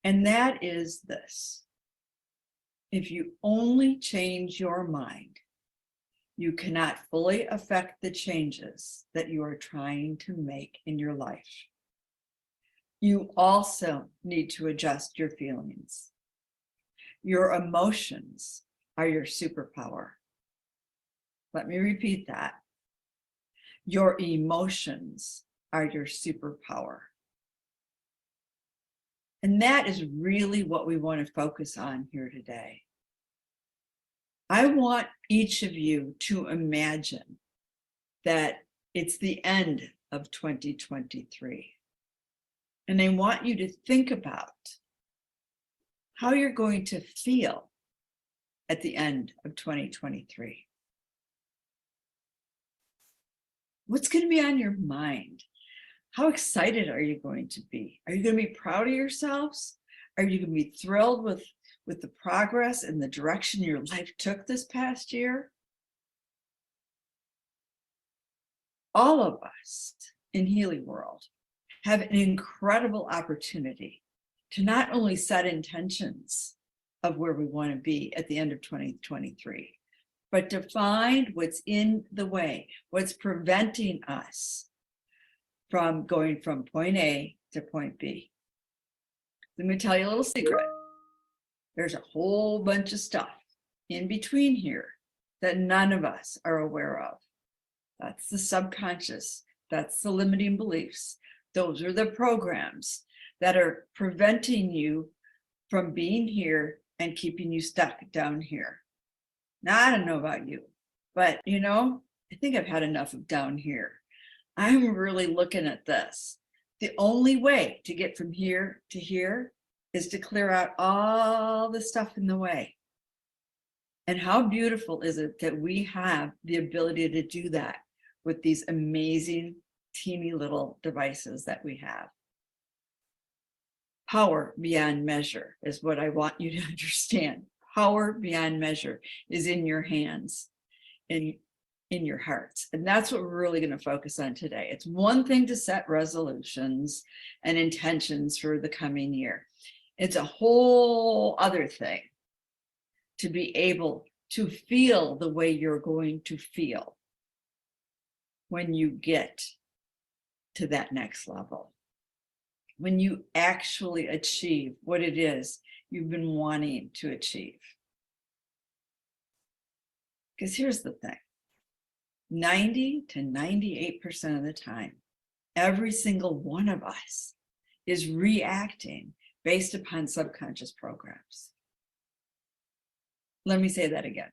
and that is this. If you only change your mind, you cannot fully affect the changes that you are trying to make in your life. You also need to adjust your feelings. Your emotions are your superpower. Let me repeat that. Your emotions are your superpower. And that is really what we want to focus on here today. I want each of you to imagine that it's the end of 2023. And I want you to think about how you're going to feel at the end of 2023. What's going to be on your mind? How excited are you going to be? Are you going to be proud of yourselves? Are you going to be thrilled with the progress and the direction your life took this past year? All of us in Healy World have an incredible opportunity to not only set intentions of where we want to be at the end of 2023, but to find what's in the way, what's preventing us from going from point A to point B. Let me tell you a little secret. There's a whole bunch of stuff in between here that none of us are aware of. That's the subconscious. That's the limiting beliefs. Those are the programs that are preventing you from being here and keeping you stuck down here. Now, I don't know about you, but I think I've had enough of down here. I'm really looking at this. The only way to get from here to here is to clear out all the stuff in the way. And how beautiful is it that we have the ability to do that with these amazing, teeny little devices that we have. Power beyond measure is what I want you to understand. Power beyond measure is in your hands, in your hearts. And that's what we're really going to focus on today. It's one thing to set resolutions and intentions for the coming year. It's a whole other thing to be able to feel the way you're going to feel when you get to that next level, when you actually achieve what it is you've been wanting to achieve. Because here's the thing, 90 to 98% of the time, every single one of us is reacting based upon subconscious programs. Let me say that again.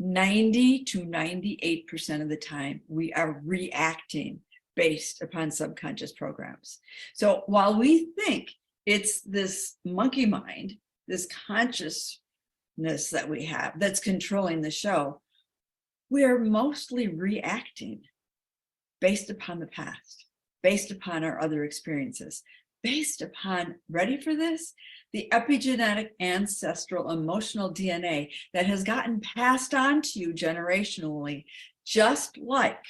90 to 98% of the time, we are reacting based upon subconscious programs. So while we think it's this monkey mind, this consciousness that we have that's controlling the show, we are mostly reacting based upon the past, based upon our other experiences, based upon, ready for this? The epigenetic ancestral emotional DNA that has gotten passed on to you generationally, just like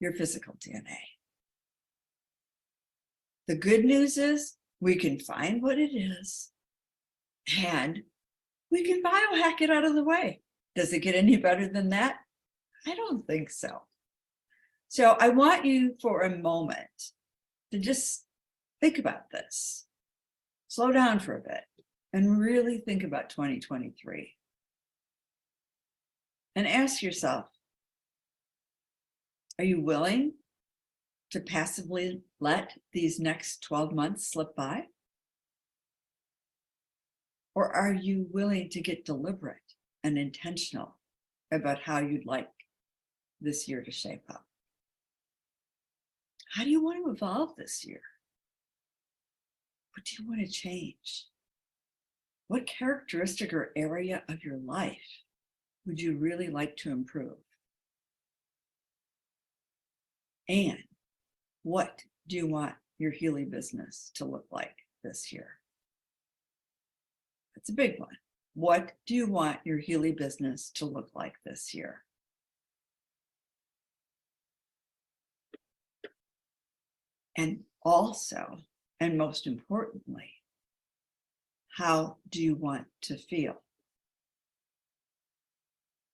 your physical DNA. The good news is we can find what it is and we can biohack it out of the way. Does it get any better than that? I don't think so. So I want you for a moment to just think about this. Slow down for a bit and really think about 2023. And ask yourself, are you willing to passively let these next 12 months slip by? Or are you willing to get deliberate and intentional about how you'd like this year to shape up? How do you want to evolve this year? What do you want to change? What characteristic or area of your life would you really like to improve? And what do you want your Healy business to look like this year? That's a big one. What do you want your Healy business to look like this year? And also, and most importantly, how do you want to feel?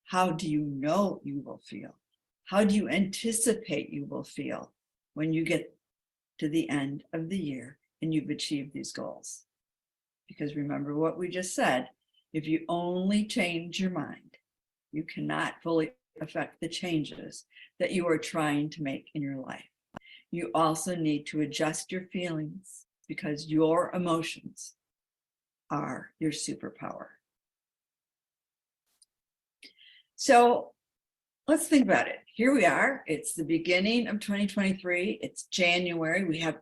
How do you know you will feel? How do you anticipate you will feel when you get to the end of the year and you've achieved these goals? Because remember what we just said, if you only change your mind, you cannot fully affect the changes that you are trying to make in your life. You also need to adjust your feelings because your emotions are your superpower. So let's think about it. Here we are. It's the beginning of 2023. It's January. We have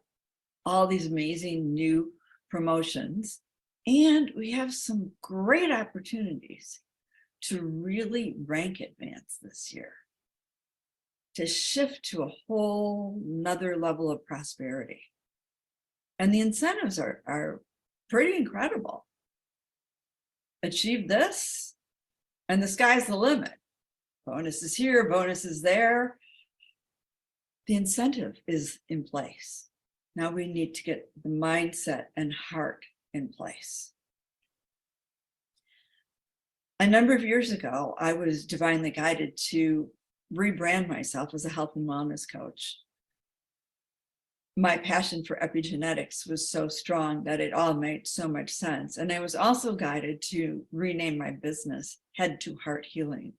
all these amazing new promotions, and we have some great opportunities to really rank advance this year, to shift to a whole nother level of prosperity. And the incentives are pretty incredible. Achieve this, and the sky's the limit. Bonuses here, bonuses there. The incentive is in place. Now we need to get the mindset and heart in place. A number of years ago, I was divinely guided to rebrand myself as a health and wellness coach. My passion for epigenetics was so strong that it all made so much sense. And I was also guided to rename my business Head to Heart Healing.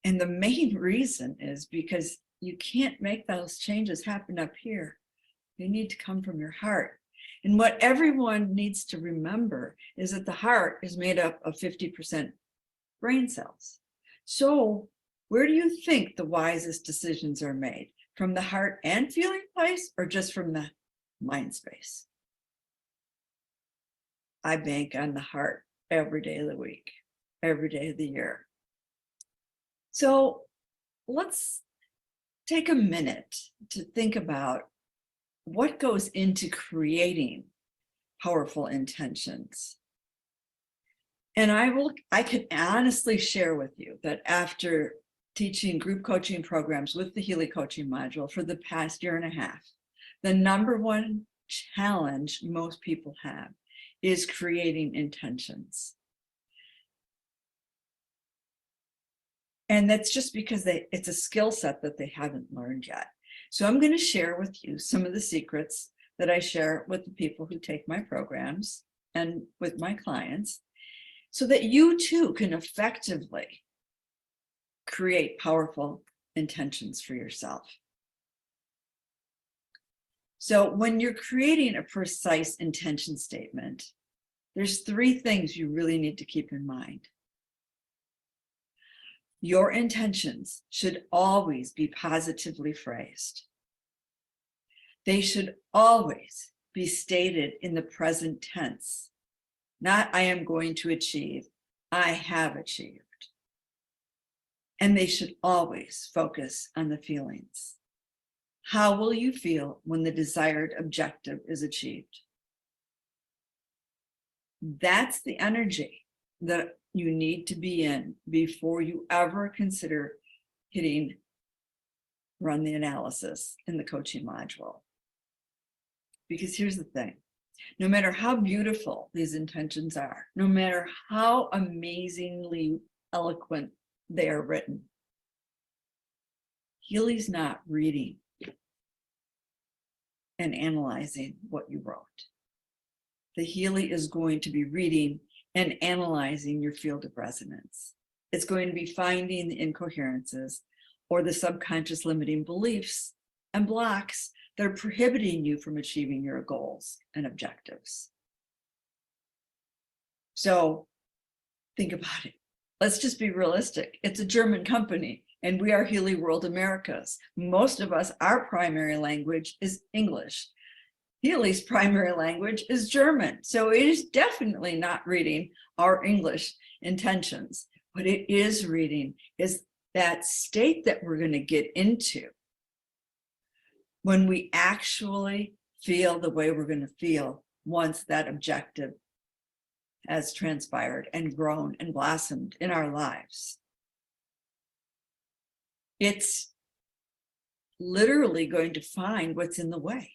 And the main reason is because you can't make those changes happen up here. They need to come from your heart. And what everyone needs to remember is that the heart is made up of 50% brain cells. So where do you think the wisest decisions are made? From the heart and feeling place, or just from the mind space? I bank on the heart every day of the week, every day of the year. So let's take a minute to think about what goes into creating powerful intentions. And I can honestly share with you that after teaching group coaching programs with the Healy Coaching Module for the past year and a half, the number one challenge most people have is creating intentions. And that's just because it's a skill set that they haven't learned yet. So I'm going to share with you some of the secrets that I share with the people who take my programs and with my clients, so that you too can effectively create powerful intentions for yourself. So when you're creating a precise intention statement, there's 3 things you really need to keep in mind. Your intentions should always be positively phrased. They should always be stated in the present tense, not I am going to achieve, I have achieved. And they should always focus on the feelings. How will you feel when the desired objective is achieved? That's the energy that you need to be in before you ever consider hitting run the analysis in the coaching module. Because here's the thing, no matter how beautiful these intentions are, no matter how amazingly eloquent they are written, Healy's not reading and analyzing what you wrote. The Healy is going to be reading and analyzing your field of resonance. It's going to be finding the incoherences or the subconscious limiting beliefs and blocks that are prohibiting you from achieving your goals and objectives. So think about it. Let's just be realistic. It's a German company and we are Healy World Americas. Most of us, our primary language is English. Healy's primary language is German. So it is definitely not reading our English intentions. What it is reading is that state that we're going to get into when we actually feel the way we're going to feel once that objective has transpired and grown and blossomed in our lives. It's literally going to find what's in the way.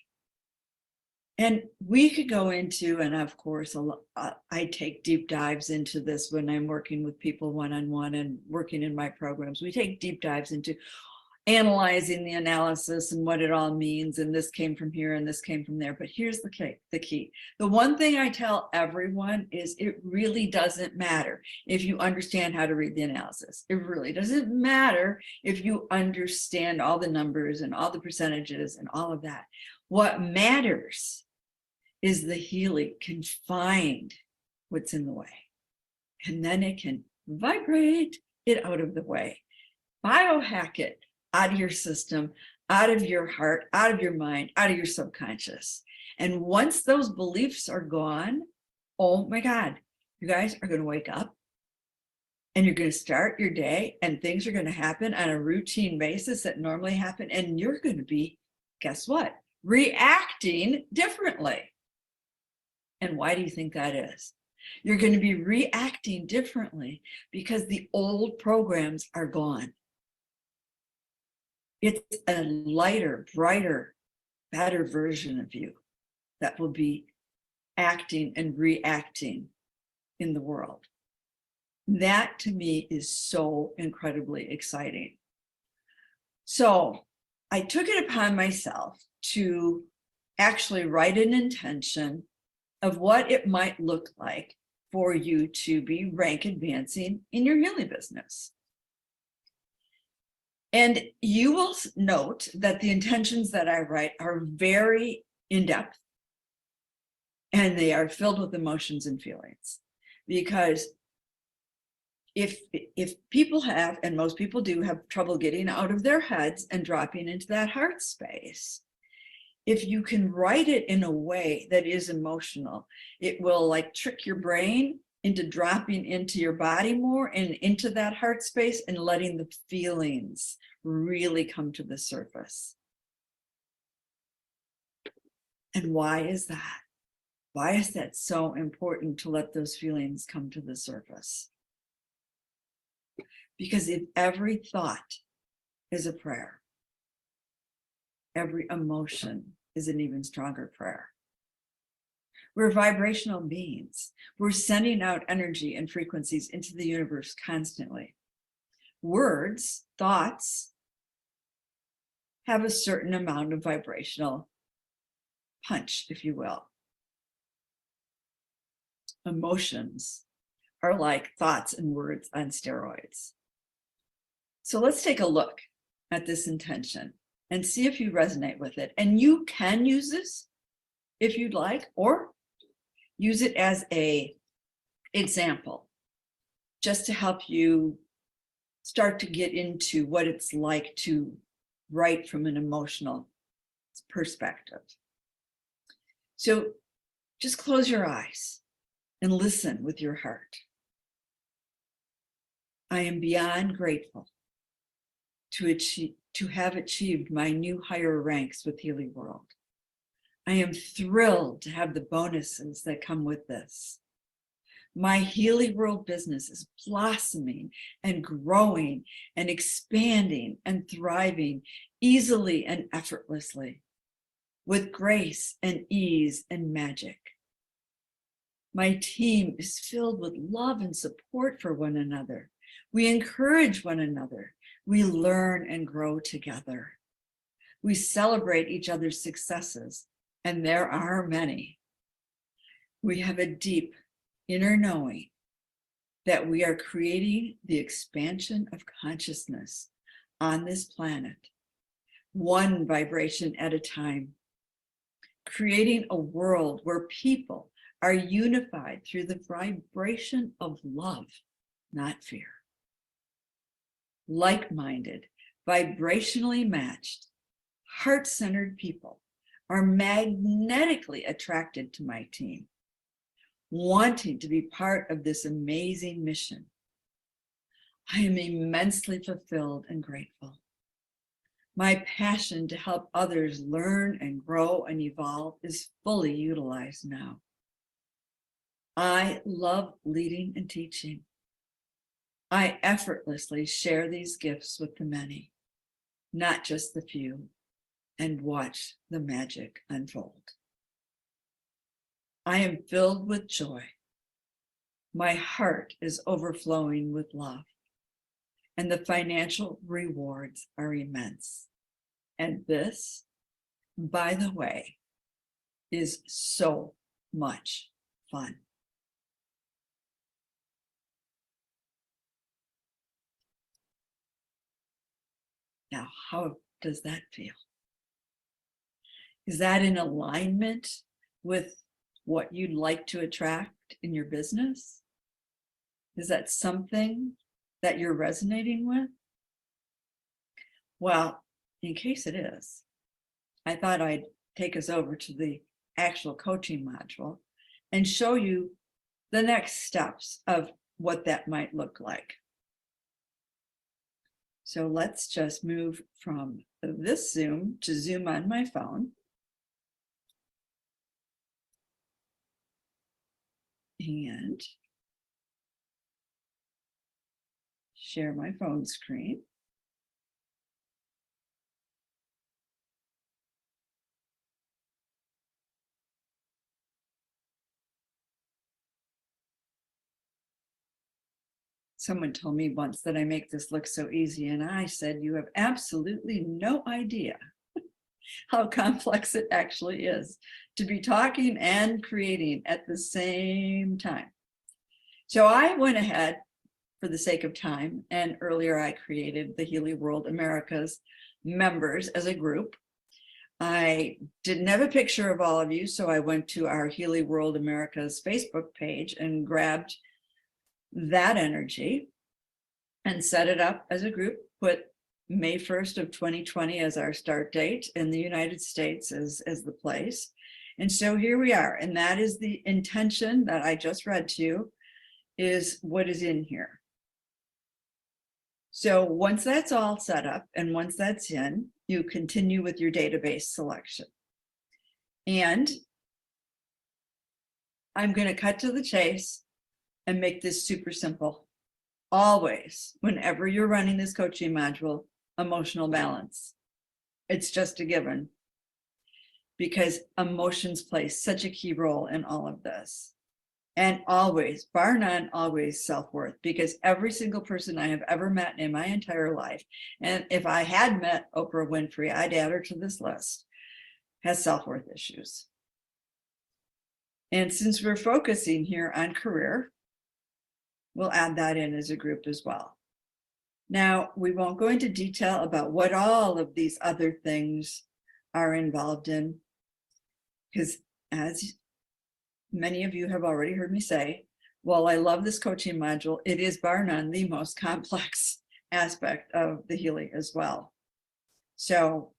And we could go into, and of course, I take deep dives into this when I'm working with people one-on-one and working in my programs. We take deep dives into analyzing the analysis and what it all means. And this came from here and this came from there. But here's the key. The one thing I tell everyone is it really doesn't matter if you understand how to read the analysis. It really doesn't matter if you understand all the numbers and all the percentages and all of that. What matters is the Healy can find what's in the way, and then it can vibrate it out of the way, biohack it out of your system, out of your heart, out of your mind, out of your subconscious. And once those beliefs are gone, oh my God, you guys are going to wake up and you're going to start your day and things are going to happen on a routine basis that normally happen. And you're going to be, guess what? Reacting differently. And why do you think that is? You're going to be reacting differently because the old programs are gone. It's a lighter, brighter, better version of you that will be acting and reacting in the world. That to me is so incredibly exciting. So I took it upon myself to actually write an intention of what it might look like for you to be rank advancing in your Healy business. And you will note that the intentions that I write are very in-depth, and they are filled with emotions and feelings. Because if people have, and most people do, have trouble getting out of their heads and dropping into that heart space, if you can write it in a way that is emotional, it will like trick your brain into dropping into your body more and into that heart space and letting the feelings really come to the surface. And why is that? Why is that so important to let those feelings come to the surface? Because if every thought is a prayer, every emotion is an even stronger prayer. We're vibrational beings. We're sending out energy and frequencies into the universe constantly. Words, thoughts, have a certain amount of vibrational punch, if you will. Emotions are like thoughts and words on steroids. So let's take a look at this intention and see if you resonate with it. And you can use this if you'd like, or use it as an example, just to help you start to get into what it's like to write from an emotional perspective. So just close your eyes and listen with your heart. I am beyond grateful to have achieved my new higher ranks with Healy World. I am thrilled to have the bonuses that come with this. My Healy World business is blossoming and growing and expanding and thriving easily and effortlessly, with grace and ease and magic. My team is filled with love and support for one another. We encourage one another. We learn and grow together. We celebrate each other's successes, and there are many. We have a deep inner knowing that we are creating the expansion of consciousness on this planet, one vibration at a time, creating a world where people are unified through the vibration of love, not fear. Like-minded, vibrationally matched, heart-centered people are magnetically attracted to my team, wanting to be part of this amazing mission. I am immensely fulfilled and grateful. My passion to help others learn and grow and evolve is fully utilized now. I love leading and teaching. I effortlessly share these gifts with the many, not just the few, and watch the magic unfold. I am filled with joy. My heart is overflowing with love, and the financial rewards are immense. And this, by the way, is so much fun. Now, how does that feel? Is that in alignment with what you'd like to attract in your business? Is that something that you're resonating with? Well, in case it is, I thought I'd take us over to the actual coaching module and show you the next steps of what that might look like. So let's just move from this Zoom to Zoom on my phone. And share my phone screen. Someone told me once that I make this look so easy, and I said, you have absolutely no idea how complex it actually is to be talking and creating at the same time. So I went ahead for the sake of time, and earlier I created the Healy World Americas members as a group. I didn't have a picture of all of you, so I went to our Healy World Americas Facebook page and grabbed that energy and set it up as a group, put May 1st of 2020 as our start date and the United States as the place. And so here we are. And that is the intention that I just read to you, is what is in here. So once that's all set up and once that's in, you continue with your database selection. And I'm going to cut to the chase and make this super simple. Always, whenever you're running this coaching module, emotional balance. It's just a given, because emotions play such a key role in all of this. And always, bar none, always self-worth, because every single person I have ever met in my entire life, and if I had met Oprah Winfrey, I'd add her to this list, has self-worth issues. And since we're focusing here on career, we'll add that in as a group as well. Now, we won't go into detail about what all of these other things are involved in, because as many of you have already heard me say, while I love this coaching module, it is bar none the most complex aspect of the Healy as well. So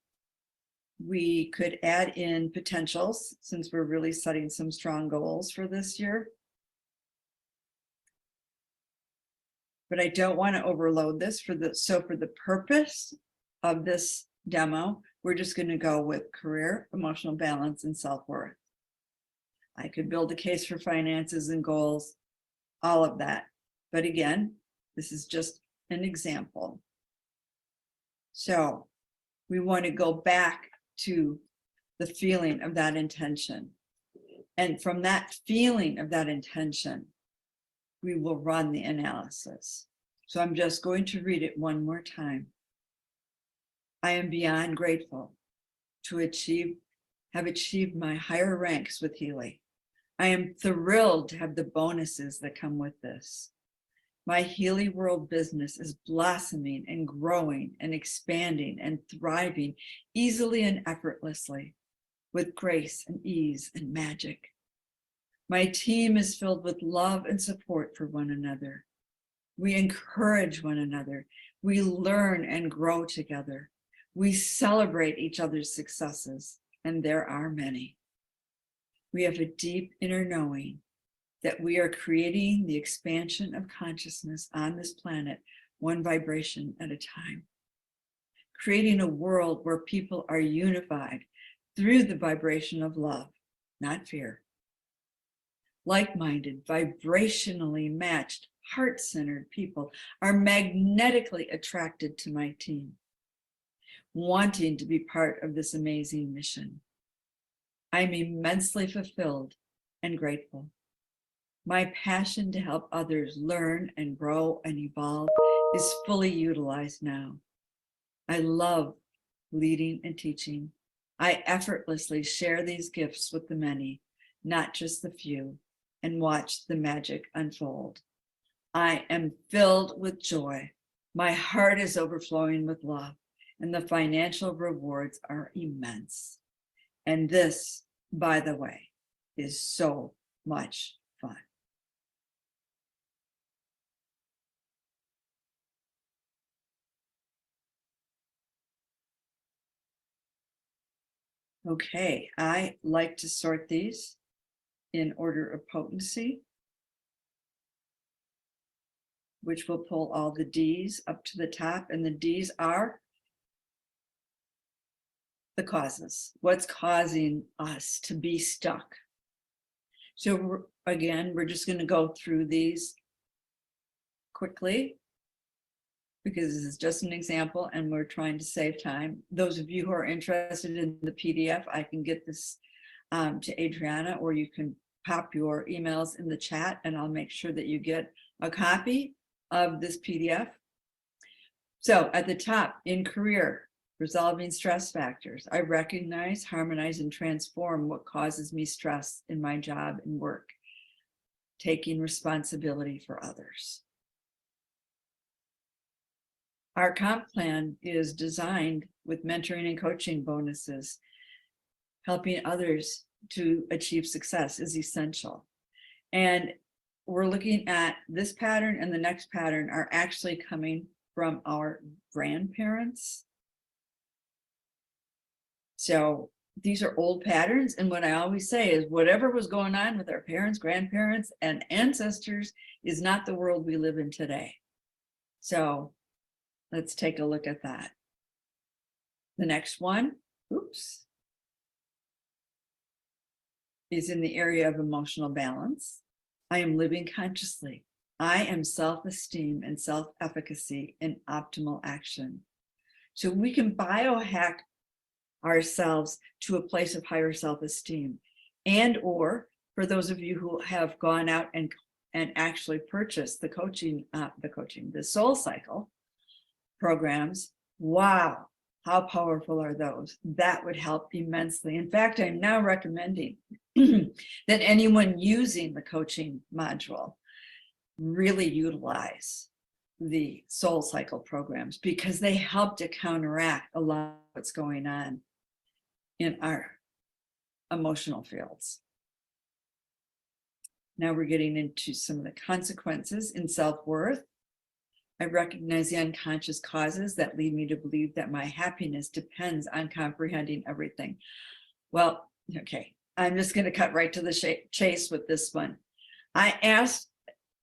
we could add in potentials, since we're really setting some strong goals for this year. But I don't want to overload this for the purpose of this demo, we're just going to go with career, emotional balance, and self-worth. I could build a case for finances and goals, all of that. But again, this is just an example. So we want to go back to the feeling of that intention. And from that feeling of that intention, we will run the analysis. So I'm just going to read it one more time. I am beyond grateful to have achieved my higher ranks with Healy. I am thrilled to have the bonuses that come with this. My Healy World business is blossoming and growing and expanding and thriving easily and effortlessly with grace and ease and magic. My team is filled with love and support for one another. We encourage one another. We learn and grow together. We celebrate each other's successes, and there are many. We have a deep inner knowing that we are creating the expansion of consciousness on this planet, one vibration at a time. Creating a world where people are unified through the vibration of love, not fear. Like-minded, vibrationally matched, heart-centered people are magnetically attracted to my team, wanting to be part of this amazing mission. I'm immensely fulfilled and grateful. My passion to help others learn and grow and evolve is fully utilized now. I love leading and teaching. I effortlessly share these gifts with the many, not just the few, and watch the magic unfold. I am filled with joy. My heart is overflowing with love, and the financial rewards are immense. And this, by the way, is so much fun. Okay, I like to sort these in order of potency, which will pull all the D's up to the top, and the D's are the causes. What's causing us to be stuck? So again, we're just going to go through these quickly because this is just an example and we're trying to save time. Those of you who are interested in the PDF, I can get this to Adriana, or you can pop your emails in the chat and I'll make sure that you get a copy. of this PDF. So at the top, in career, resolving stress factors, I recognize, harmonize, and transform what causes me stress in my job and work, taking responsibility for others. Our comp plan is designed with mentoring and coaching bonuses. Helping others to achieve success is essential. And we're looking at this pattern and the next pattern are actually coming from our grandparents. So these are old patterns. And what I always say is whatever was going on with our parents, grandparents, and ancestors is not the world we live in today. So let's take a look at that. The next one, is in the area of emotional balance. I am living consciously. I am self-esteem and self-efficacy in optimal action. So we can biohack ourselves to a place of higher self-esteem. And or for those of you who have gone out and actually purchased the Soul Cycle programs, wow, how powerful are those? That would help immensely. In fact, I'm now recommending that anyone using the coaching module really utilize the Soul Cycle programs because they help to counteract a lot of what's going on in our emotional fields. Now we're getting into some of the consequences in self-worth. I recognize the unconscious causes that lead me to believe that my happiness depends on comprehending everything. Well, okay, I'm just going to cut right to the chase with this one. I asked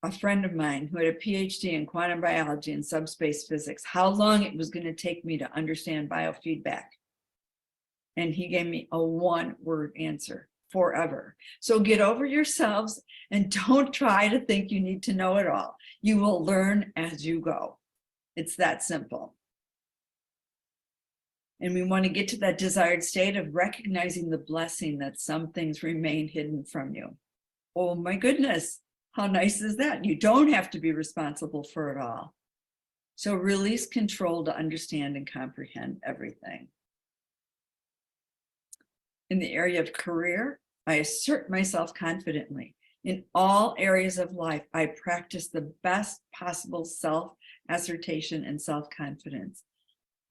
a friend of mine who had a PhD in quantum biology and subspace physics how long it was going to take me to understand biofeedback. And he gave me a one-word answer: forever. So get over yourselves and don't try to think you need to know it all. You will learn as you go. It's that simple. And we want to get to that desired state of recognizing the blessing that some things remain hidden from you. Oh my goodness, how nice is that? You don't have to be responsible for it all. So release control to understand and comprehend everything. In the area of career, I assert myself confidently. In all areas of life, I practice the best possible self-assertion and self-confidence.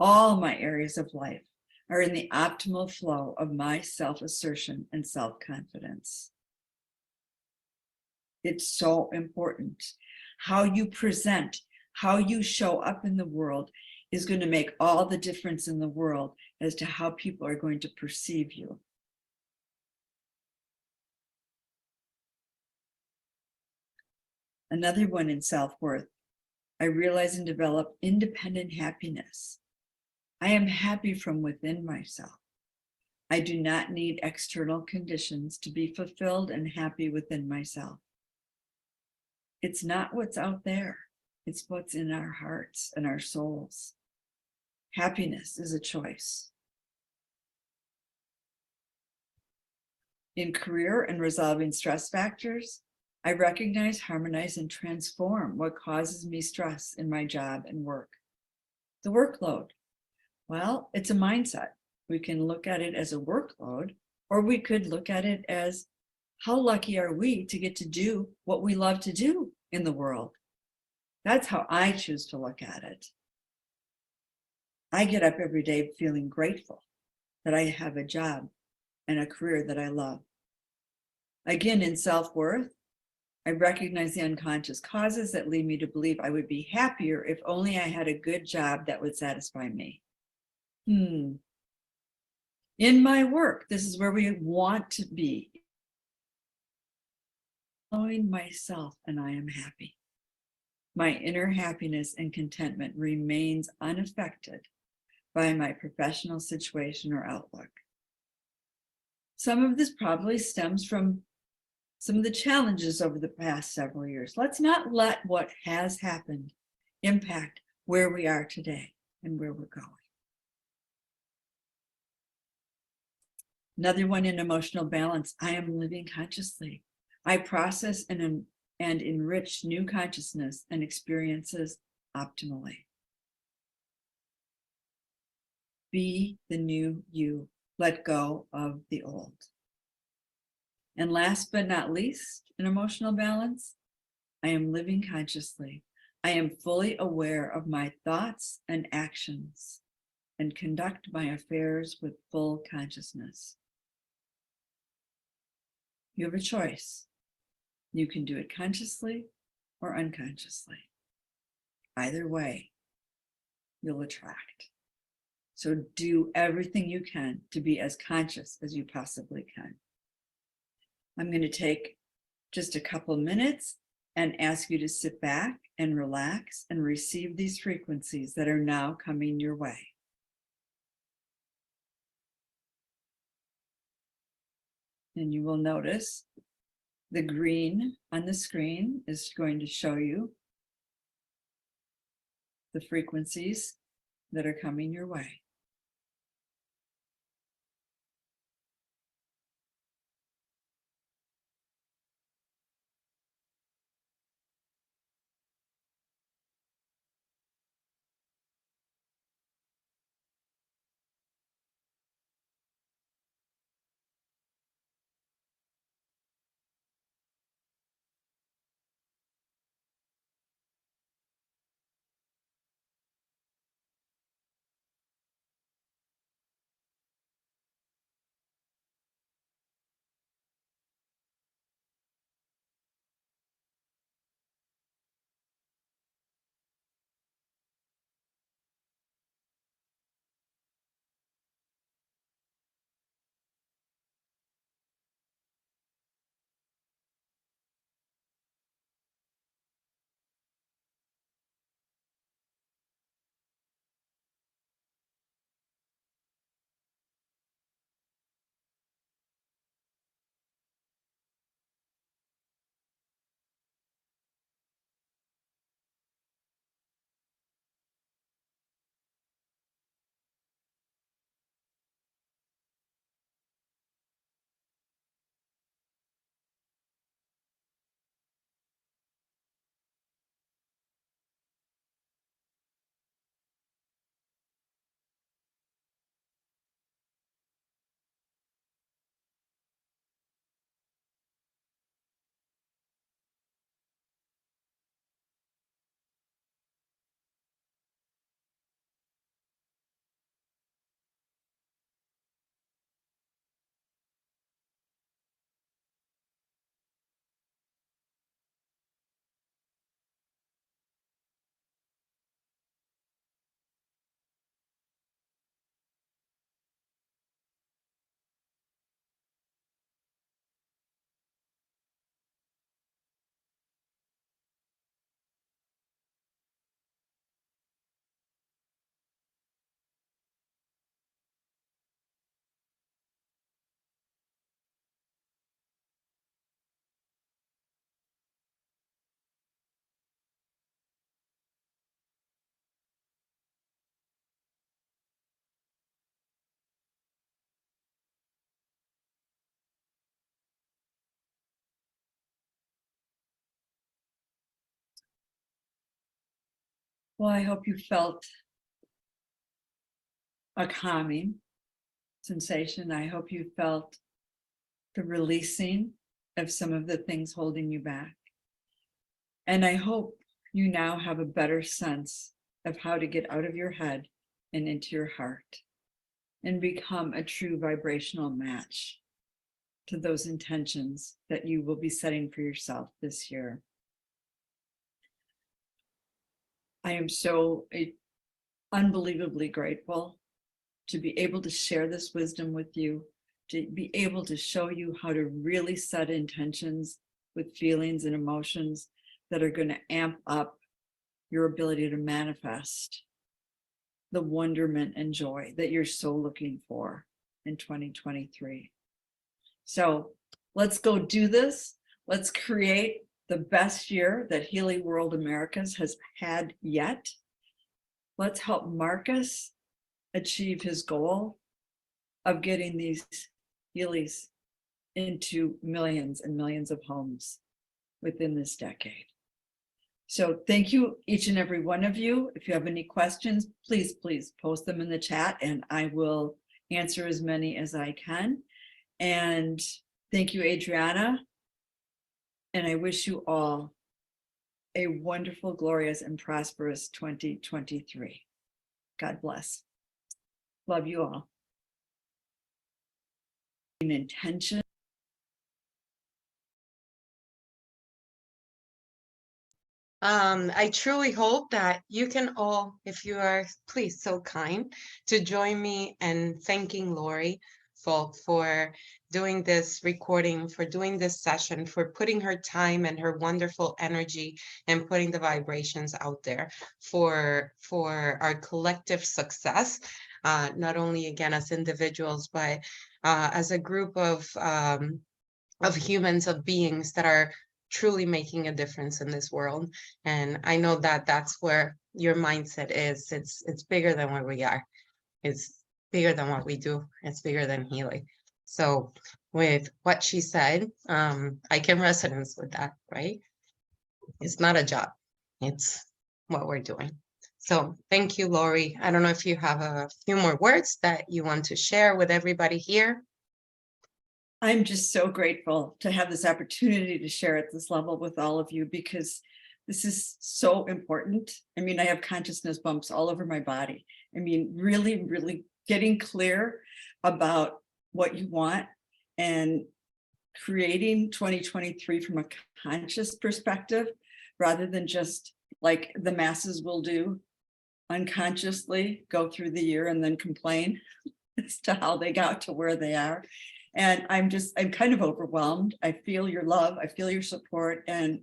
All my areas of life are in the optimal flow of my self-assertion and self-confidence. It's so important. How you present, how you show up in the world is going to make all the difference in the world as to how people are going to perceive you. Another one in self-worth, I realize and develop independent happiness. I am happy from within myself. I do not need external conditions to be fulfilled and happy within myself. It's not what's out there. It's what's in our hearts and our souls. Happiness is a choice. In career and resolving stress factors, I recognize, harmonize, and transform what causes me stress in my job and work. The workload. Well, it's a mindset. We can look at it as a workload, or we could look at it as how lucky are we to get to do what we love to do in the world. That's how I choose to look at it. I get up every day feeling grateful that I have a job and a career that I love. Again, in self-worth, I recognize the unconscious causes that lead me to believe I would be happier if only I had a good job that would satisfy me. In my work, this is where we want to be. Knowing myself and I am happy. My inner happiness and contentment remains unaffected by my professional situation or outlook. Some of this probably stems from some of the challenges over the past several years. Let's not let what has happened impact where we are today and where we're going. Another one in emotional balance, I am living consciously. I process and and enrich new consciousness and experiences optimally. Be the new you. Let go of the old. And last but not least, in emotional balance, I am living consciously. I am fully aware of my thoughts and actions and conduct my affairs with full consciousness. You have a choice. You can do it consciously or unconsciously. Either way, you'll attract. So do everything you can to be as conscious as you possibly can. I'm going to take just a couple minutes and ask you to sit back and relax and receive these frequencies that are now coming your way. And you will notice the green on the screen is going to show you the frequencies that are coming your way. Well, I hope you felt a calming sensation. I hope you felt the releasing of some of the things holding you back. And I hope you now have a better sense of how to get out of your head and into your heart and become a true vibrational match to those intentions that you will be setting for yourself this year. I am so unbelievably grateful to be able to share this wisdom with you, to be able to show you how to really set intentions with feelings and emotions that are going to amp up your ability to manifest the wonderment and joy that you're so looking for in 2023. So let's go do this. Let's create the best year that Healy World Americas has had yet. Let's help Marcus achieve his goal of getting these Healys into millions and millions of homes within this decade. So thank you, each and every one of you. If you have any questions, please post them in the chat and I will answer as many as I can. And thank you, Adriana. And I wish you all a wonderful, glorious, and prosperous 2023. God bless. Love you all. In intention. I truly hope that you can all, if you are please so kind, to join me in thanking Lori for doing this recording, for doing this session, for putting her time and her wonderful energy and putting the vibrations out there for our collective success, not only again as individuals, but as a group of humans, of beings that are truly making a difference in this world. And I know that that's where your mindset is. It's bigger than what we are. It's bigger than what we do. It's bigger than Healy. So with what she said, I can resonance with that, right? It's not a job. It's what we're doing. So thank you, Lori. I don't know if you have a few more words that you want to share with everybody here. I'm just so grateful to have this opportunity to share at this level with all of you, because this is so important. I mean, I have consciousness bumps all over my body. I mean, really, really getting clear about what you want and creating 2023 from a conscious perspective, rather than just like the masses will do, unconsciously go through the year and then complain as to how they got to where they are. And I'm kind of overwhelmed. I feel your love, I feel your support, and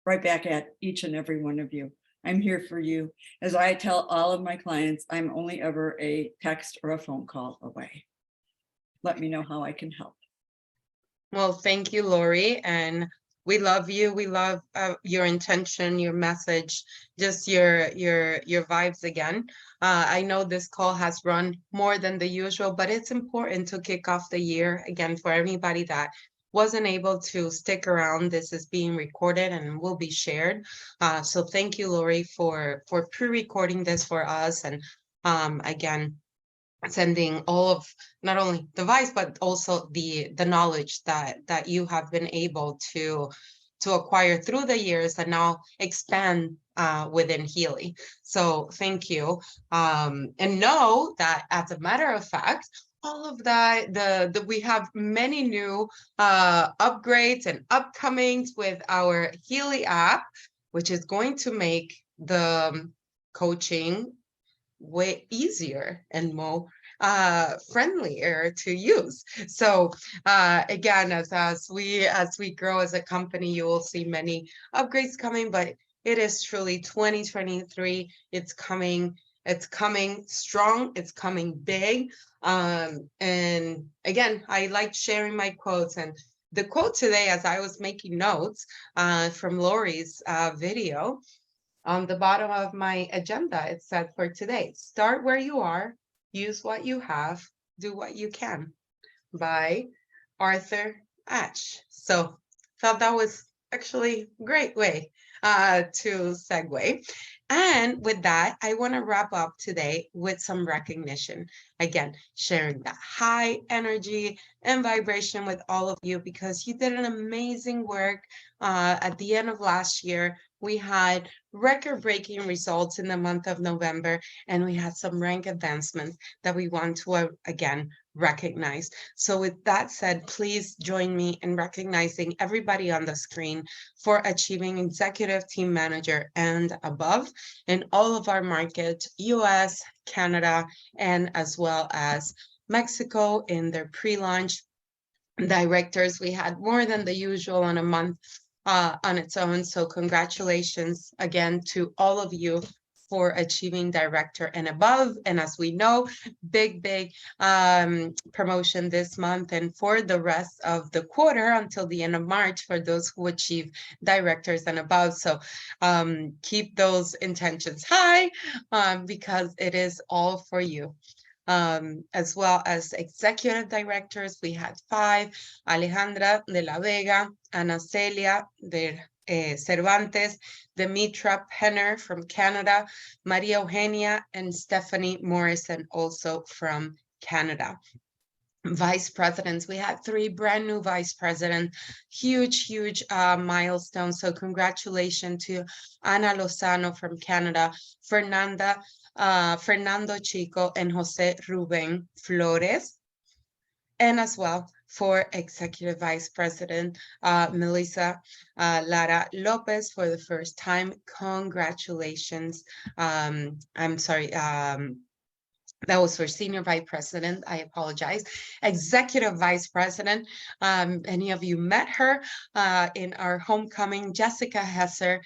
right back at each and every one of you. I'm here for you. As I tell all of my clients, I'm only ever a text or a phone call away. Let me know how I can help. Well, thank you, Lori. And we love you. We love your intention, your message, just your vibes again. I know this call has run more than the usual, but it's important to kick off the year again for everybody that wasn't able to stick around. This is being recorded and will be shared. So thank you, Lori, for pre-recording this for us. And again, sending all of not only the vibes, but also the knowledge that you have been able to acquire through the years and now expand within Healy. So thank you. And know that as a matter of fact, all of that, we have many new upgrades and upcomings with our Healy app, which is going to make the coaching way easier and more friendlier to use. So again, as we grow as a company, you will see many upgrades coming, but it is truly 2023. It's coming strong, it's coming big. And again, I like sharing my quotes, and the quote today, as I was making notes from Lori's video, on the bottom of my agenda, it said for today, start where you are, use what you have, do what you can, by Arthur Ashe. So felt that was actually a great way to segue. And with that, I want to wrap up today with some recognition. Again, sharing that high energy and vibration with all of you, because you did an amazing work at the end of last year. We had record-breaking results in the month of November, and we had some rank advancements that we want to, again, recognize. So with that said, please join me in recognizing everybody on the screen for achieving executive team manager and above in all of our markets, US, Canada, and as well as Mexico in their pre-launch directors. We had more than the usual on a month on its own. So congratulations again to all of you for achieving director and above. And as we know, big promotion this month and for the rest of the quarter until the end of March for those who achieve directors and above. So keep those intentions high because it is all for you. as well as executive directors. We had 5, Alejandra de la Vega, Ana Celia de Cervantes, Demetra Penner from Canada, Maria Eugenia and Stephanie Morrison also from Canada. Vice presidents, we had 3 brand new vice presidents, huge milestone. So congratulations to Ana Lozano from Canada, Fernando Chico and Jose Ruben Flores, and as well for executive vice president Melissa Lara Lopez for the first time. Congratulations. I'm sorry, that was for senior vice president. I apologize. Executive vice president. Any of you met her in our homecoming, Jessica Hesser,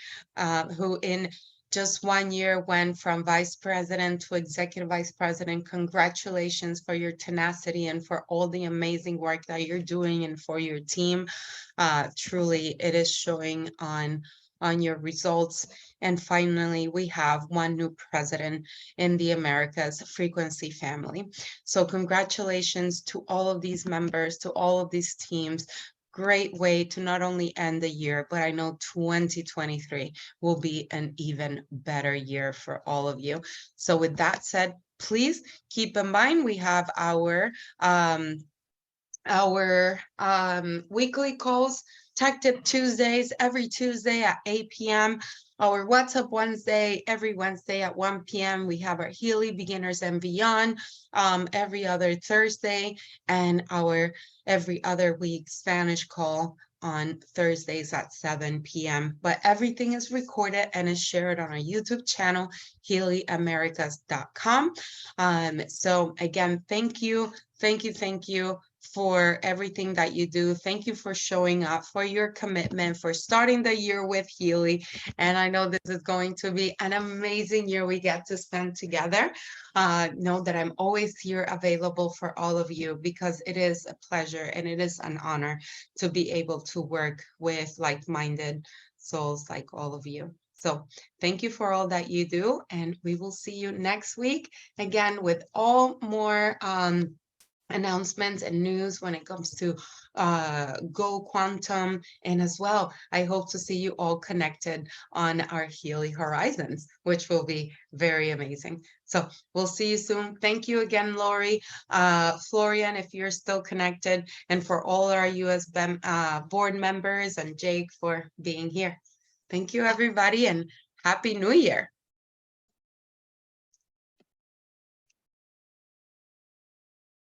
who in just 1 year went from vice president to executive vice president. Congratulations for your tenacity and for all the amazing work that you're doing and for your team. Truly, it is showing on your results. And finally, we have 1 new president in the Americas Frequency family. So congratulations to all of these members, to all of these teams. Great way to not only end the year, but I know 2023 will be an even better year for all of you. So with that said, please keep in mind we have our weekly calls, Tech Tip Tuesdays, every Tuesday at 8 p.m. Our What's Up Wednesday, every Wednesday at 1 p.m. We have our Healy Beginners and Beyond every other Thursday, and our every other week Spanish call on Thursdays at 7 p.m. But everything is recorded and is shared on our YouTube channel, HealyAmericas.com. So again, thank you for everything that you do. Thank you for showing up, for your commitment, for starting the year with Healy. And I know this is going to be an amazing year we get to spend together. Know that I'm always here available for all of you because it is a pleasure and it is an honor to be able to work with like-minded souls like all of you. So thank you for all that you do, and we will see you next week again with all more announcements and news when it comes to Go Quantum. And as well, I hope to see you all connected on our Healy Horizons, which will be very amazing. So we'll see you soon. Thank you again, Lori, Florian, if you're still connected, and for all our US board members, and Jake for being here. Thank you, everybody, and Happy New Year.